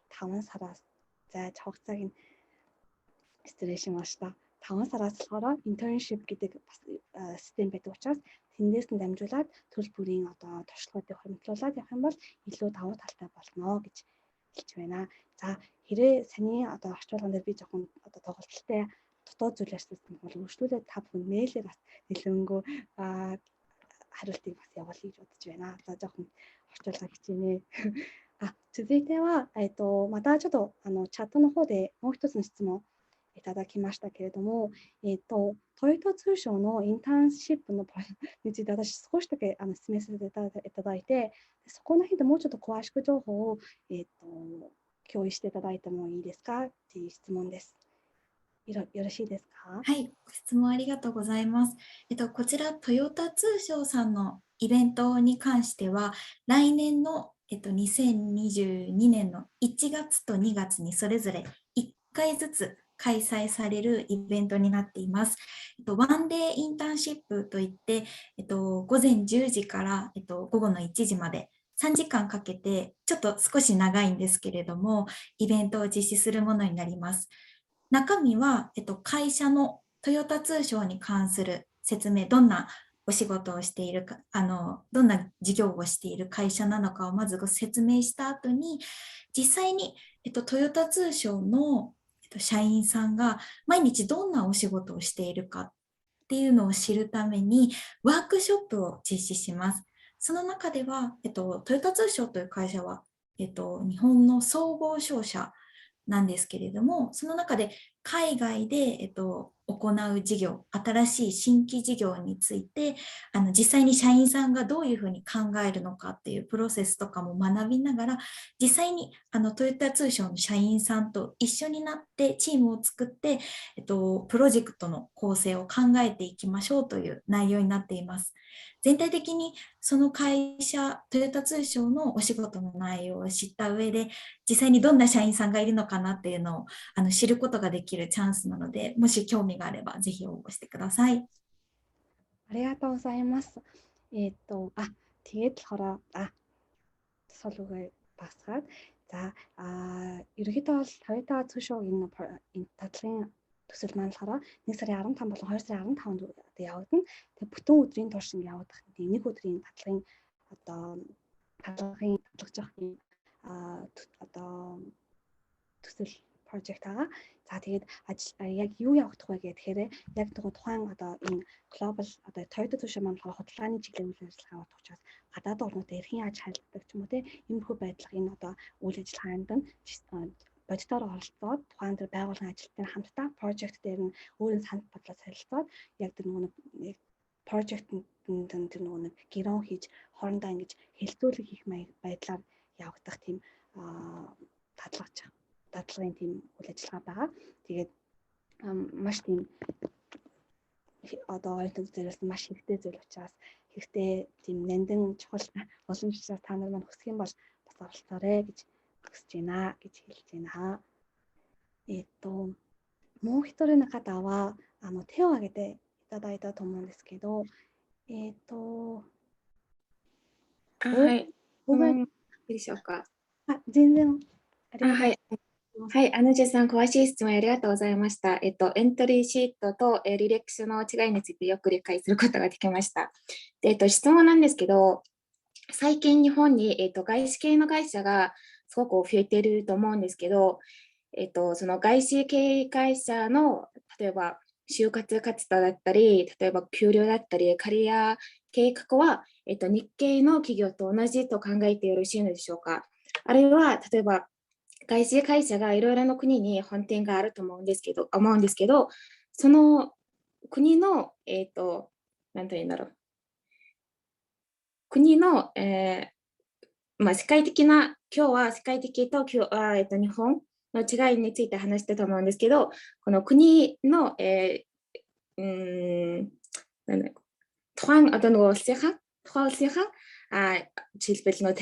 5 сараас за хугацааг нь стрэшн мааштай 5 сараас болохоор internship гэдэг бас систем байдаг учраас тэндээс нь дамжуулаад төрөл бүрийн туршлагуудыг хөрвүүлээд явах юм бол илүү давуу талтай болно гэж хэлж байна. За хэрэг саний орчуулган дээр би жоохон тоглолттой дутуу зүйл ярьсан бол үргэлжлүүлээд та бүхэн мэйлээр бас нэлээнгөө хариултыг бас явуулъя гэж бодож байна. Одоо жоохон орчуулга хичээнэ. 続いては、またちょっとチャットの方でもう一つの質問いただきましたけれども、トヨタ通商のインターンシップのプロジェクトについて私少しだけ説明させていただいて、そこの辺でもうちょっと詳しく情報を、共有していただいてもいいですかっていう質問です。よろしいですか？はい、ご質問ありがとうございます。こちらトヨタ通商さんのイベントに関しては来年の2022年の1月と2月にそれぞれ1回ずつ開催されるイベントになっています。ワンデーインターンシップといって、午前10時から、午後の1時まで3時間かけて、ちょっと少し長いんですけれども、イベントを実施するものになります。中身は、会社のトヨタ通商に関する説明、どんなお仕事をしているか、どんな事業をしている会社なのかをまずご説明した後に、実際に、トヨタ通商の社員さんが毎日どんなお仕事をしているかっていうのを知るためにワークショップを実施します。その中では、トヨタ通商という会社は日本の総合商社なんですけれども、その中で海外で、行う事業、新しい新規事業について、実際に社員さんがどういうふうに考えるのかっていうプロセスとかも学びながら、実際にトヨタ通商の社員さんと一緒になってチームを作って、プロジェクトの構成を考えていきましょうという内容になっています。全体的にその会社、トヨタ通商のお仕事の内容を知った上で、実際にどんな社員さんがいるのかなっていうのを知ることができるチャンスなので、もし興味があればぜひ応募してください。ありがとうございます。тэгээд болохоор тусгал үгээ багсгаад ерөнхийдөө бол Toyota цөшөөгийн энэ татлагын төсөл маань болохоор 1 сарын 15 болон 2 сарын 15-нд явагдана. Тэгээд бүтэн өдрийн турш ингэ явагдах тийм нэг өдрийн татлагын татлагжих төсөл project байгаа. За тэгээд яг юу явагдах вэ гэхээр яг тухайн энэ global Toyota цөшөө маань худалдааны чиглэлийн үйл ажиллагаа явуулах учраас гадаад орнуудад эрхийн аж харилцдаг ч юм уу иймэрхүү байдлах энэ үйл ажиллагаанд нь бодитоор оролцоод тухайн тэр байгууллагын ажилтнаар хамтдаа project дээр нь өөрийн санал бодлоо солилцоод яг тэр нэг project-д тэр нэг гэрэн хийж хоорондоо ингэж хэлцүүлэг хийх байдлаар явагдах тийм татлагын тийм үйл ажиллагаа байгаа. Тэгээд маш тийм ойлгох зүйлээс маш хэрэгтэй зүйл учраас хэрэгтэй тийм нандин чухал боломжтой та нар маань хүсэх юм бол бас оролцоорой гэж хүсэж байна гэж хэлж байна. もう一人の方は手を挙げていただいたと思うんですけど、はい。いいでしょうか。全然ありがとうございます。はい。はい、アヌジェさん、詳しい質問ありがとうございました。エントリーシートと、履歴書の違いについてよく理解することができました。質問なんですけど、最近日本に、外資系の会社がすごく増えていると思うんですけど、その外資系会社の例えば就活活動だったり、例えば給料だったり、キャリア計画は、日系の企業と同じと考えてよろしいのでしょうか。あるいは例えば外資会社がいろいろな国に本店があると思うんですけど、その国のなんていうんだろう、国の、世界的な、今日は世界的と日本の違いについて話してたと思うんですけど、この国の、тухайн нөгөө улсынхан жишээлбэл нөгөө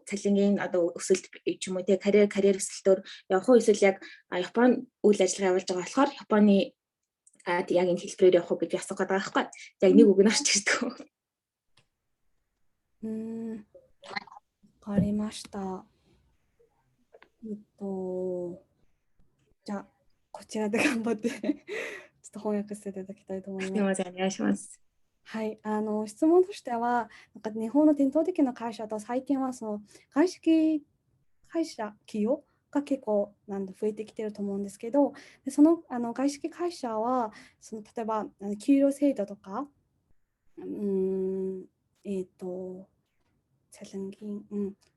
цалингийн өсөлт ч юм уу те карьер өсөлтөөр явах уу, эсвэл яг Японы үйл ажиллагаа явуулж байгаа болохоор Японы яг энэ хэлбэрээр явах уу гэж асуух гэдэг байгаа байхгүй. Яг нэг үг нь орч ирдэг. わかりました。じゃあこちらで頑張ってちょっと翻訳していただきたいと思います。すみません、お願いします。はい、質問としては、なんか日本の伝統的な会社と最近はその外資系会社企業が結構増えてきていると思うんですけど、でその外資系会社はその例えば給料制度とか、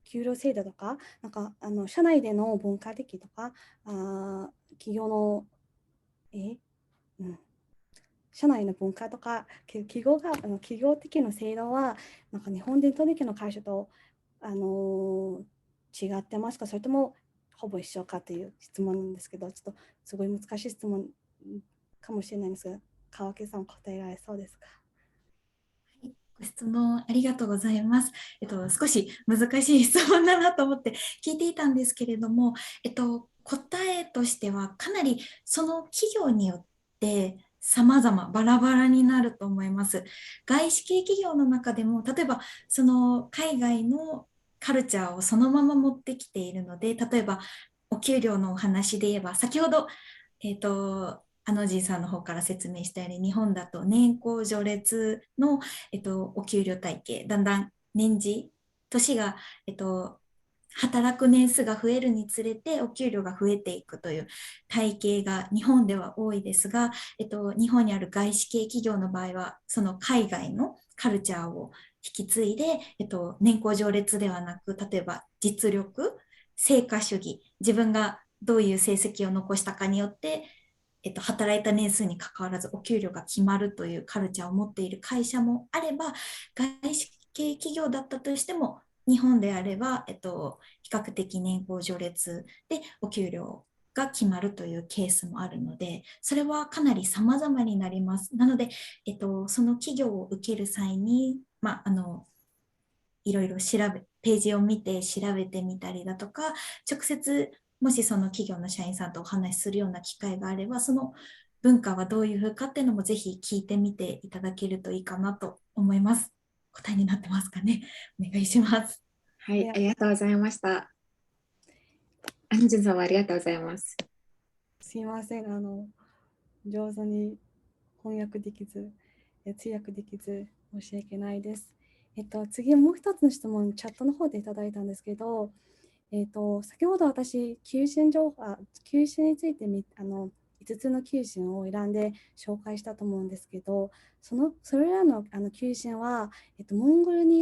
給料制度とか、なんか社内での文化的とか、企業の社内の文化とか企業的な制度はなんか日本伝統的な会社と違ってますか、それともほぼ一緒かという質問なんですけど、ちょっとすごい難しい質問かもしれないんですが、川家さん答えられそうですか。ご質問ありがとうございます。少し難しい質問だなと思って聞いていたんですけれども、答えとしてはかなりその企業によって様々バラバラになると思います。外資系企業の中でも、例えばその海外のカルチャーをそのまま持ってきているので、例えばお給料のお話で言えば、先ほどアノジーさんの方から説明したように、日本だと年功序列の、お給料体系、だんだん年が、働く年数が増えるにつれてお給料が増えていくという体系が日本では多いですが、日本にある外資系企業の場合はその海外のカルチャーを引き継いで、年功序列ではなく、例えば実力、成果主義、自分がどういう成績を残したかによって、働いた年数に関わらずお給料が決まるというカルチャーを持っている会社もあれば、外資系企業だったとしても、日本であれば、比較的年功序列でお給料が決まるというケースもあるので、それはかなり様々になります。なので、その企業を受ける際に、いろいろページを見て調べてみたりだとか、直接もしその企業の社員さんとお話しするような機会があれば、その文化はどういうふうかっていうのもぜひ聞いてみていただけるといいかなと思います。答えになってますかね。お願いします。はい、ありがとうございました。アンジュンさんはありがとうございます。すいません、上手に翻訳できず、通訳できず、申し訳ないです。次、もう一つの質問、チャットの方でいただいたんですけど、先ほど私、求人について5つの求人を選んで紹介したと思うんですけど、それらの求人は、モンゴルに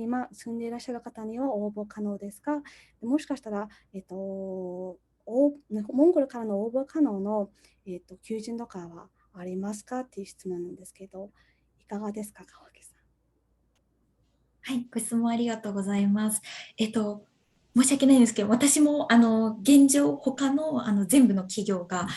今住んでいらっしゃる方には応募可能ですか？もしかしたら、モンゴルからの応募可能の、求人とかはありますかっていう質問なんですけど、いかがですか、川木さん。はい、ご質問ありがとうございます。申し訳ないんですけど、私も現状、他の全部の企業が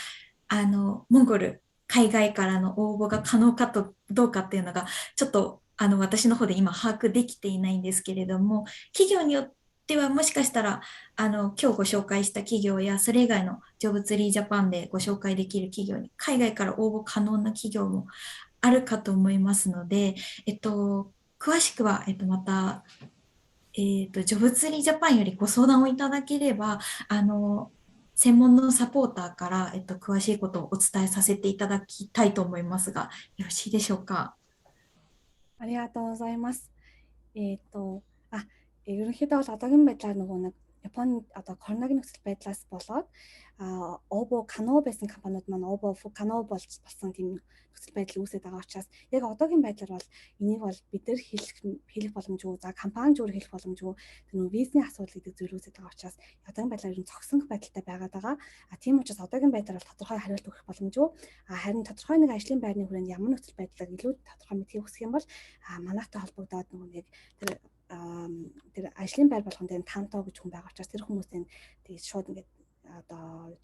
モンゴル、海外からの応募が可能かとどうかっていうのが、ちょっと私の方で今把握できていないんですけれども、企業によってはもしかしたら今日ご紹介した企業やそれ以外のジョブツリージャパンでご紹介できる企業に海外から応募可能な企業もあるかと思いますので、詳しくは、また、ジョブツリージャパンよりご相談をいただければ、専門のサポーターから、詳しいことをお伝えさせていただきたいと思いますが、よろしいでしょうか。ありがとうございます。ерөнхийдөө бол одоогийн байдлаар нэг Японы одоо коронавигийн нөхцөл байдлаас болоод ОБО Кано байсан компаниуд маань ОБО Кано болсон тийм нөхцөл байдал үүсэж байгаа учраас яг одоогийн байдлаар бол энийг бол бид нар хэлэх боломжгүй, за компани зүгээр хэлэх боломжгүй, тэр визний асуудал гэдэг зүйл үүсэж байгаа учраас одоогийн байдлаар ер нь зогсон байдалтай байгаад байгаа. Тийм учраас одоогийн байдлаар бол тодорхой хариулт өгөх боломжгүй. Харин тодорхой нэг ажлын байрны хүрээнд ямар нөхцөл байдлаар илүү тодорхой мэдхийг хүсэх юм бол манайхтай холбогдоод нэг тэр ажлын байр болгон дээр таантаа гэж хүн байгаа учраас тэр хүмүүсийн тэгээд шууд ингээд одоо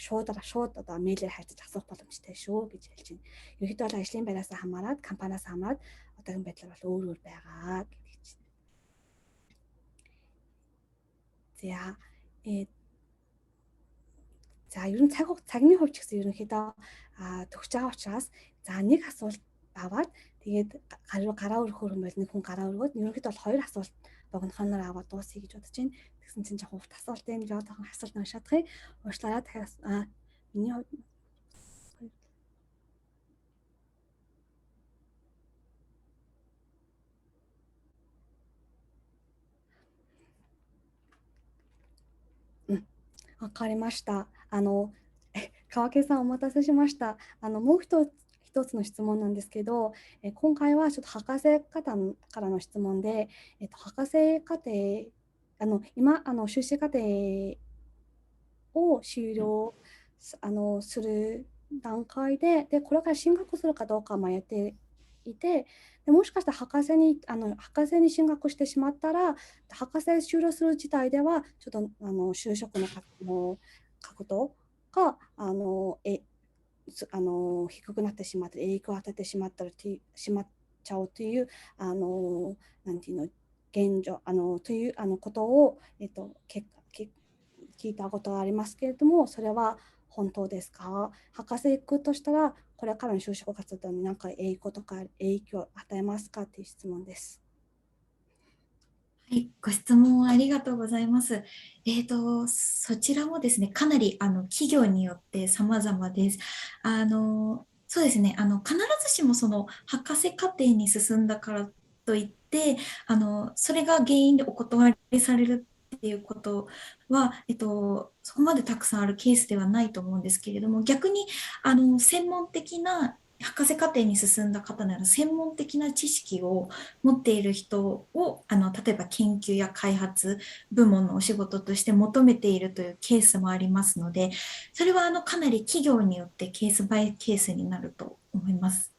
шууд одоо мэйлээр хайцаж асуух боломжтой шүү гэж хэлж байна. Ерөнхийдөө бол ажлын байраас хамаарат, компаниас хамаарат одоогийн байдлаар бол өөр байгаа гэж. За ер нь цагны хувьд ч гэсэн ерөнхийдөө төгсөж байгаа учраас за нэг асуулт аваад тэгээд гараа өргөхөр юм бол нэг хүн гараа өргөөд ерөнхийдөө бол хоёр асуулт богинохоноор аваад дуусъя гэж бодож байна. Тэгсэн чинь жоохон урт асуултын жоохон асуулт уншаадахыг уучлаарай. Дахиад миний хувьдわかりました。川家さんお待たせしました。もう一つの質問なんですけど、今回はちょっと博士課程からの質問で、博士課程、今修士課程を終了する段階で、これから進学するかどうか迷っていて、でもしかしたら博士に進学してしまったら、博士修了する自体ではちょっと就職の角度が低くなってしまったり影響を与えてしまっちゃうというなんていうの現状ということを聞いたことがありますけれども、それは本当ですか？博士行くとしたらこれからの就職活動に何か影響を与えますかという質問です。はい、ご質問ありがとうございます。そちらもですね、かなり企業によって様々です。そうですね、必ずしもその博士課程に進んだからといって、それが原因でお断りされるっていうことは、そこまでたくさんあるケースではないと思うんですけれども、逆に専門的な博士課程に進んだ方なら専門的な知識を持っている人を例えば研究や開発部門のお仕事として求めているというケースもありますので、それはかなり企業によってケースバイケースになると思います。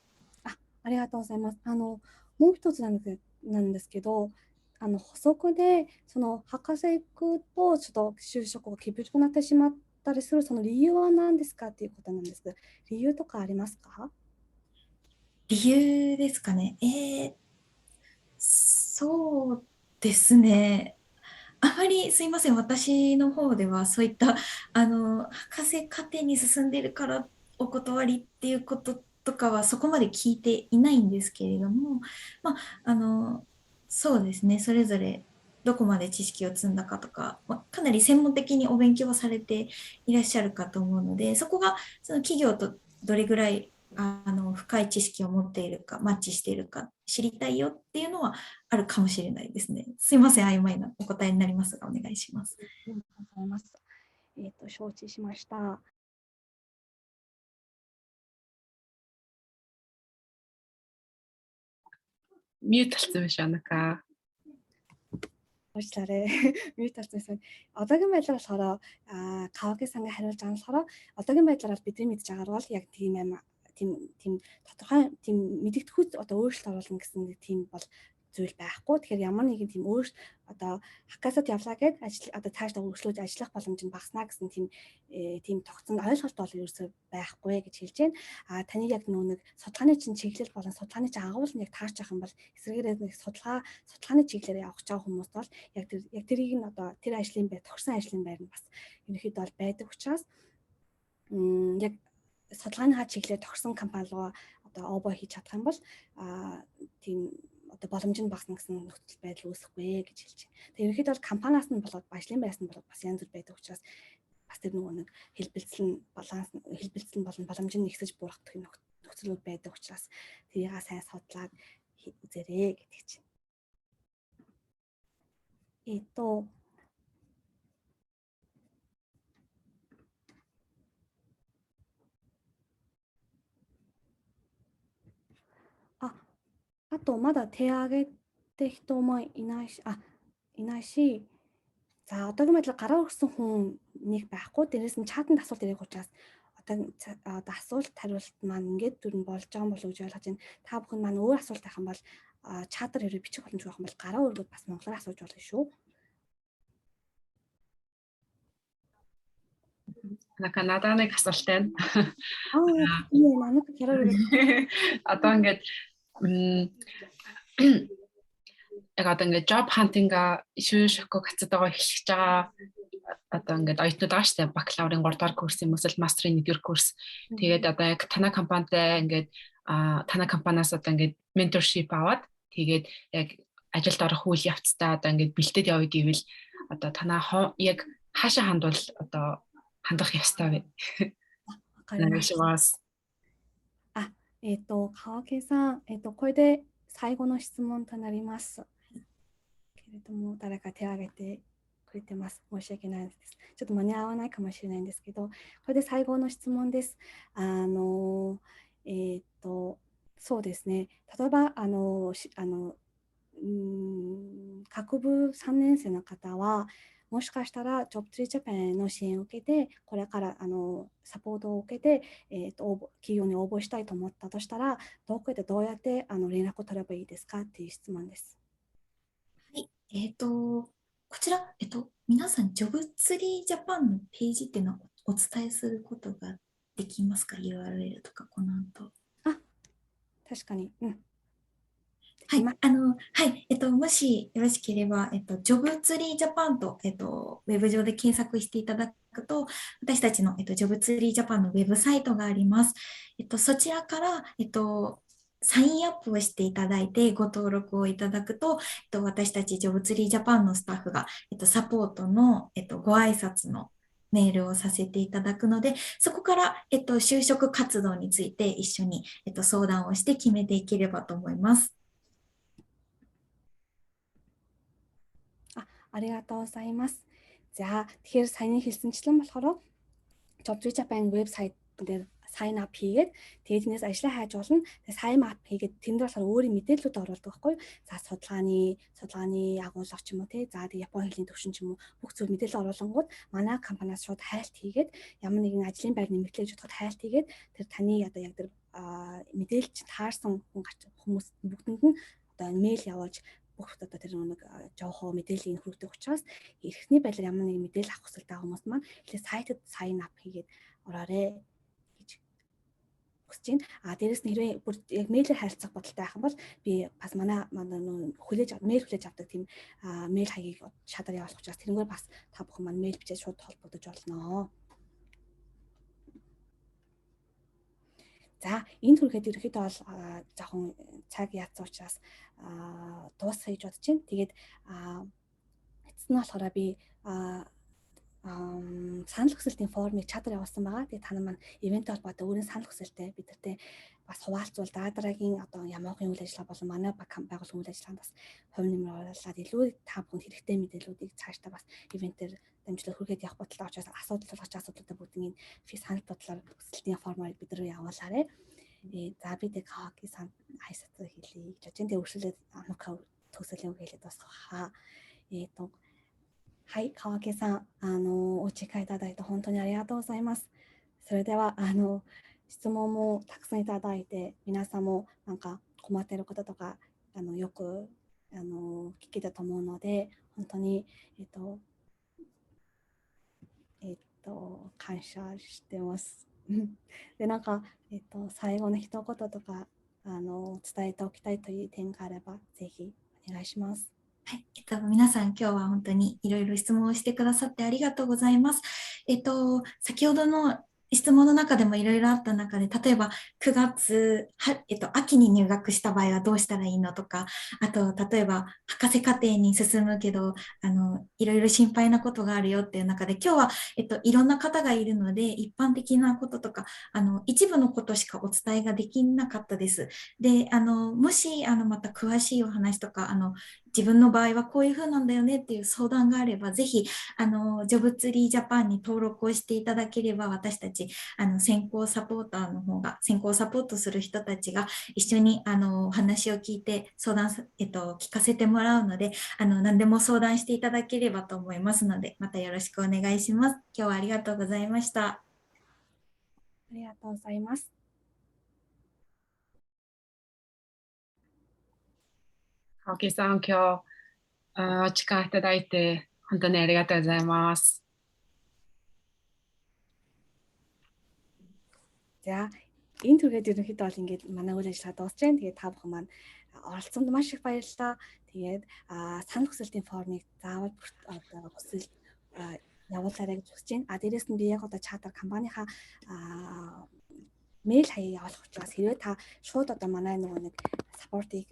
ありがとうございます。もう一つなんですけど、補足で、その博士行くと、ちょっと就職が厳しくなってしまったりする、その理由は何ですかっていうことなんですけど、理由とかありますか？理由ですかね。そうですね。あまりすいません、私の方ではそういった博士課程に進んでいるからお断りっていうこととかはそこまで聞いていないんですけれども、まあ、そうですね、それぞれどこまで知識を積んだかとか、かなり専門的にお勉強をされていらっしゃるかと思うので、そこがその企業とどれぐらい深い知識を持っているか、マッチしているか知りたいよっていうのはあるかもしれないですね。すいません、曖昧なお答えになりますが、お願いします。ありがとうございます。承知しました。Mute болсон биш Анака. Уучлаарай. Мьют болсон. Одоогийн байдлаар болохоор Каваки сангийн хариулж байгаа нь болохоор одоогийн байдлаар бидний мэдж байгаагаар бол яг тийм юм тийм тодорхой тийм мэдэгдэхүйц одоо өөрчлөлт оруулна гэсэн нэг тийм бол зүйл байхгүй. Тэгэхээр ямар нэгэн тийм одоо хакасад явлаа гэд одоо цаашдаа өргөжлөж ажиллах боломж нь багаснаа гэсэн тийм тогтсон ойлголт бол ерөөсөй байхгүй гэж хэлж байна. Таны яг нэг судалгааны чинь чиглэл болон судалгааны чинь агуулга нь яг таарч явах юм бол эсвэргээрээ нэг судалгааны чиглэлээр явах гэж байгаа хүмүүс бол яг тэрийг нь одоо тэр ажлын төгссөн ажлын байр нь бас ерөнхийдөө бол байдаг учраас яг судалгааны чиглэлээр төгссөн компани руу одоо обо хийж чадах юм бол тийм одоо боломж нь багасна гэсэн нөхцөл байдал үүсэхгүй гэж хэлж байна. Тэгээ ерөнхийдөө бол компаниас нь болоод ажлын байраас нь болоод бас янз бүр байдаг учраас бас тэр нөгөө нэг хэлбэлцэл болон боломж нь нэгсэж буурах нөхцөлүүд байдаг учраас тэрийг сайн судлаад үзээрэй гэдэг чинь. あとまだ手挙げて人もいないし、за одоогийн байдлаар гараа өргөсөн хүн нэг байхгүй. Дээрээс нь чатанд асуулт ирэх учраас одоо асуулт хариулт маань ингээд дүрэн болж байгаа болов уу гэж ойлгож байна. Та бүхэн маань өөр асуулт байх юм бол чатаар хэрэг бичих боломж байх юм бол гараа өргөд бас монголоор асууж болно шүү. Анака надад нэг асуулт байна. Тийм манайх хэрэг Одоо ингээд яг одоо ингээд job hunting-а шүүшэхгүй гацдаг эхлэж байгаа одоо ингээд оюутнууд байгаа шүү дээ. Бакалаврын 3 дугаар курс юм эсвэл мастрын 1 дугаар курс. Тэгээд одоо яг танай компанитай ингээд танай компаниас одоо ингээд mentorship аваад тэгээд яг ажилд орох үйл явцдаа одоо ингээд бэлдээд явъя гэвэл одоо танай яг хаашаа хандвал одоо хандах ёстой вэ? わかりました。川木さん、これで最後の質問となります。けれども、誰か手を挙げてくれてます。申し訳ないです。ちょっと間に合わないかもしれないんですけど、これで最後の質問です。そうですね。例えば、学部3年生の方は、もしかしたら Job3Japan の支援を受けて、これからサポートを受けて、企業に応募したいと思ったとしたら、どこでどうやって連絡を取ればいいですかっていう質問です。はい、こちら、皆さん、Job3Japan のページっていうのをお伝えすることができますか？ URL とかこの後。確かに。はい、もしよろしければ、Job3Japan と、ウェブ上で検索していただくと、私たちの、Job3Japan のウェブサイトがあります。そちらから、サインアップをしていただいてご登録をいただくと、私たち Job3Japan のスタッフが、サポートの、ご挨拶のメールをさせていただくので、そこから、就職活動について一緒に、相談をして決めていければと思います。ありがとうございます。За тэгэхээр саяны хэлсэнчлэн болохоор Job3Japan веб сайт дээр sign up хийгээд тэгээд тэрнээс ажлаа хайж болно. Тэгээд sign up хийгээд тэнд болохоор өөрийн мэдээллүүд оруулдаг байхгүй юу? За судалгааны агуулга ч юм уу тий. За тэгээд Японы хэлний төвшин ч юм уу бүх зүйл мэдээлэл оруулангууд манай компаниас шууд хайлт хийгээд ямар нэгэн ажлын байр нэмэгдлэж бодоход хайлт хийгээд тэр таны одоо яг тэр мэдээлж таарсан хүмүүс бүгдэнд нь одоо мэйл явуулж бүх одоо тэр нэг жоохоо мэдээллийг хүргэдэг учраас эрхний байдлаар ямар нэгэн мэдээлэл авах хүсэлтэй хүмүүс маань эхлээд сайтад sign up хийгээд ороорой гэж хүсэж байна. Дээрэс нь хэрвээ бүр яг мэйлээр харилцах бодолтой байх юм бол би бас манай мэйл хүлээж авдаг тийм мэйл хаягийг шадар явуулах учраас тэрнгээр бас та бүхэн маань мэйл бичиж шууд холбогдож болно. За энэ түрхэд ерөөхдөө бол жоохон цаг яатсан учраас дуусгах гэж бодож байна. Тэгээд эцэст нь болохоор би санал хүсэлтийн формыг чадвар явуулсан байгаа. Тэгээд та нар маань ивент холбоотой өөрийн санал хүсэлтэй бидэртэй бас хуваалцвал дараагийн одоо ямаагийн үйл ажиллагаа болон манай байгууллагын үйл ажиллагаанд бас хувь нэмэр оруулаад илүү та бүхэнд хэрэгтэй мэдээллүүдийг цаашдаа бас ивентээр дамжуулаад хүргээд явах бодлоо учраас асуудлуудаа бүгднийг санал бодлоор хүсэлтийн формоор бид рүү явуулаарай. За би тэг хааки сан хайсацаа хэлье гэж байна. Тэг өршөөлөд амка төсөлийн үг хэлээд бас хаа. はい、川木さん、お時間いただいて本当にありがとうございます。それでは、質問もたくさんいただいて、皆さんもなんか困っていることとか、よく聞けたと思うので、本当に、感謝してます。で、なんか、最後の一言とか、伝えておきたいという点があれば、ぜひお願いします。はい、皆さん今日は本当にいろいろ質問をしてくださってありがとうございます。先ほどの質問の中でもいろいろあった中で、例えば9月、秋に入学した場合はどうしたらいいのとか、あと、例えば博士課程に進むけど、いろいろ心配なことがあるよっていう中で、今日は、いろんな方がいるので、一般的なこととか、一部のことしかお伝えができなかったです。で、もし、また詳しいお話とか、自分の場合はこういう風なんだよねっていう相談があれば、ぜひ、ジョブツリージャパンに登録をしていただければ、私たち、先行サポーターの方が、先行サポートする人たちが一緒に、お話を聞いて相談、聞かせてもらうので、何でも相談していただければと思いますので、またよろしくお願いします。今日はありがとうございました。ありがとうございます。青木さん、今日お時間いただいて本当にありがとうございます。За энэ түргээд ерөнхийдөө бол ингээд манай үйл ажиллагаа дуусч байна. Тэгээд та бүхэн маань оролцсонд маш их баярлалаа. Тэгээд санал хүсэлтийн формыг заавал хүсэл явуулаарай гэж хүсэж байна. Дээрээс нь би яг одоо чатар компанийнхаа мэйл хаяг явуулах учраас хэрвээ та шууд одоо манай нэг саппортыг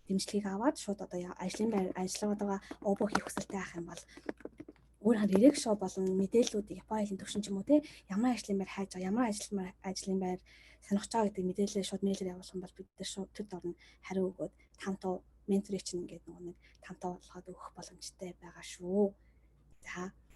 дэмжлэгийг аваад шууд одоо ажлын байр ажиллагаагаа овоо хийх хүсэлтэй байх юм бол өөр директ шоу болон мэдээллүүдийг Японы хэлний төвшин ч юм уу те ямар ажлын байр хайж байгаа, ямар ажлын байр сонирхож байгаа гэдэг мэдээлэлээ шууд мэйлээр явуулах юм бол бид нар шууд төд орно хариу өгөөд тамтуу менторыг чинь ингээд нэг тамтуу болгоод өгөх боломжтой байгаа шүү. За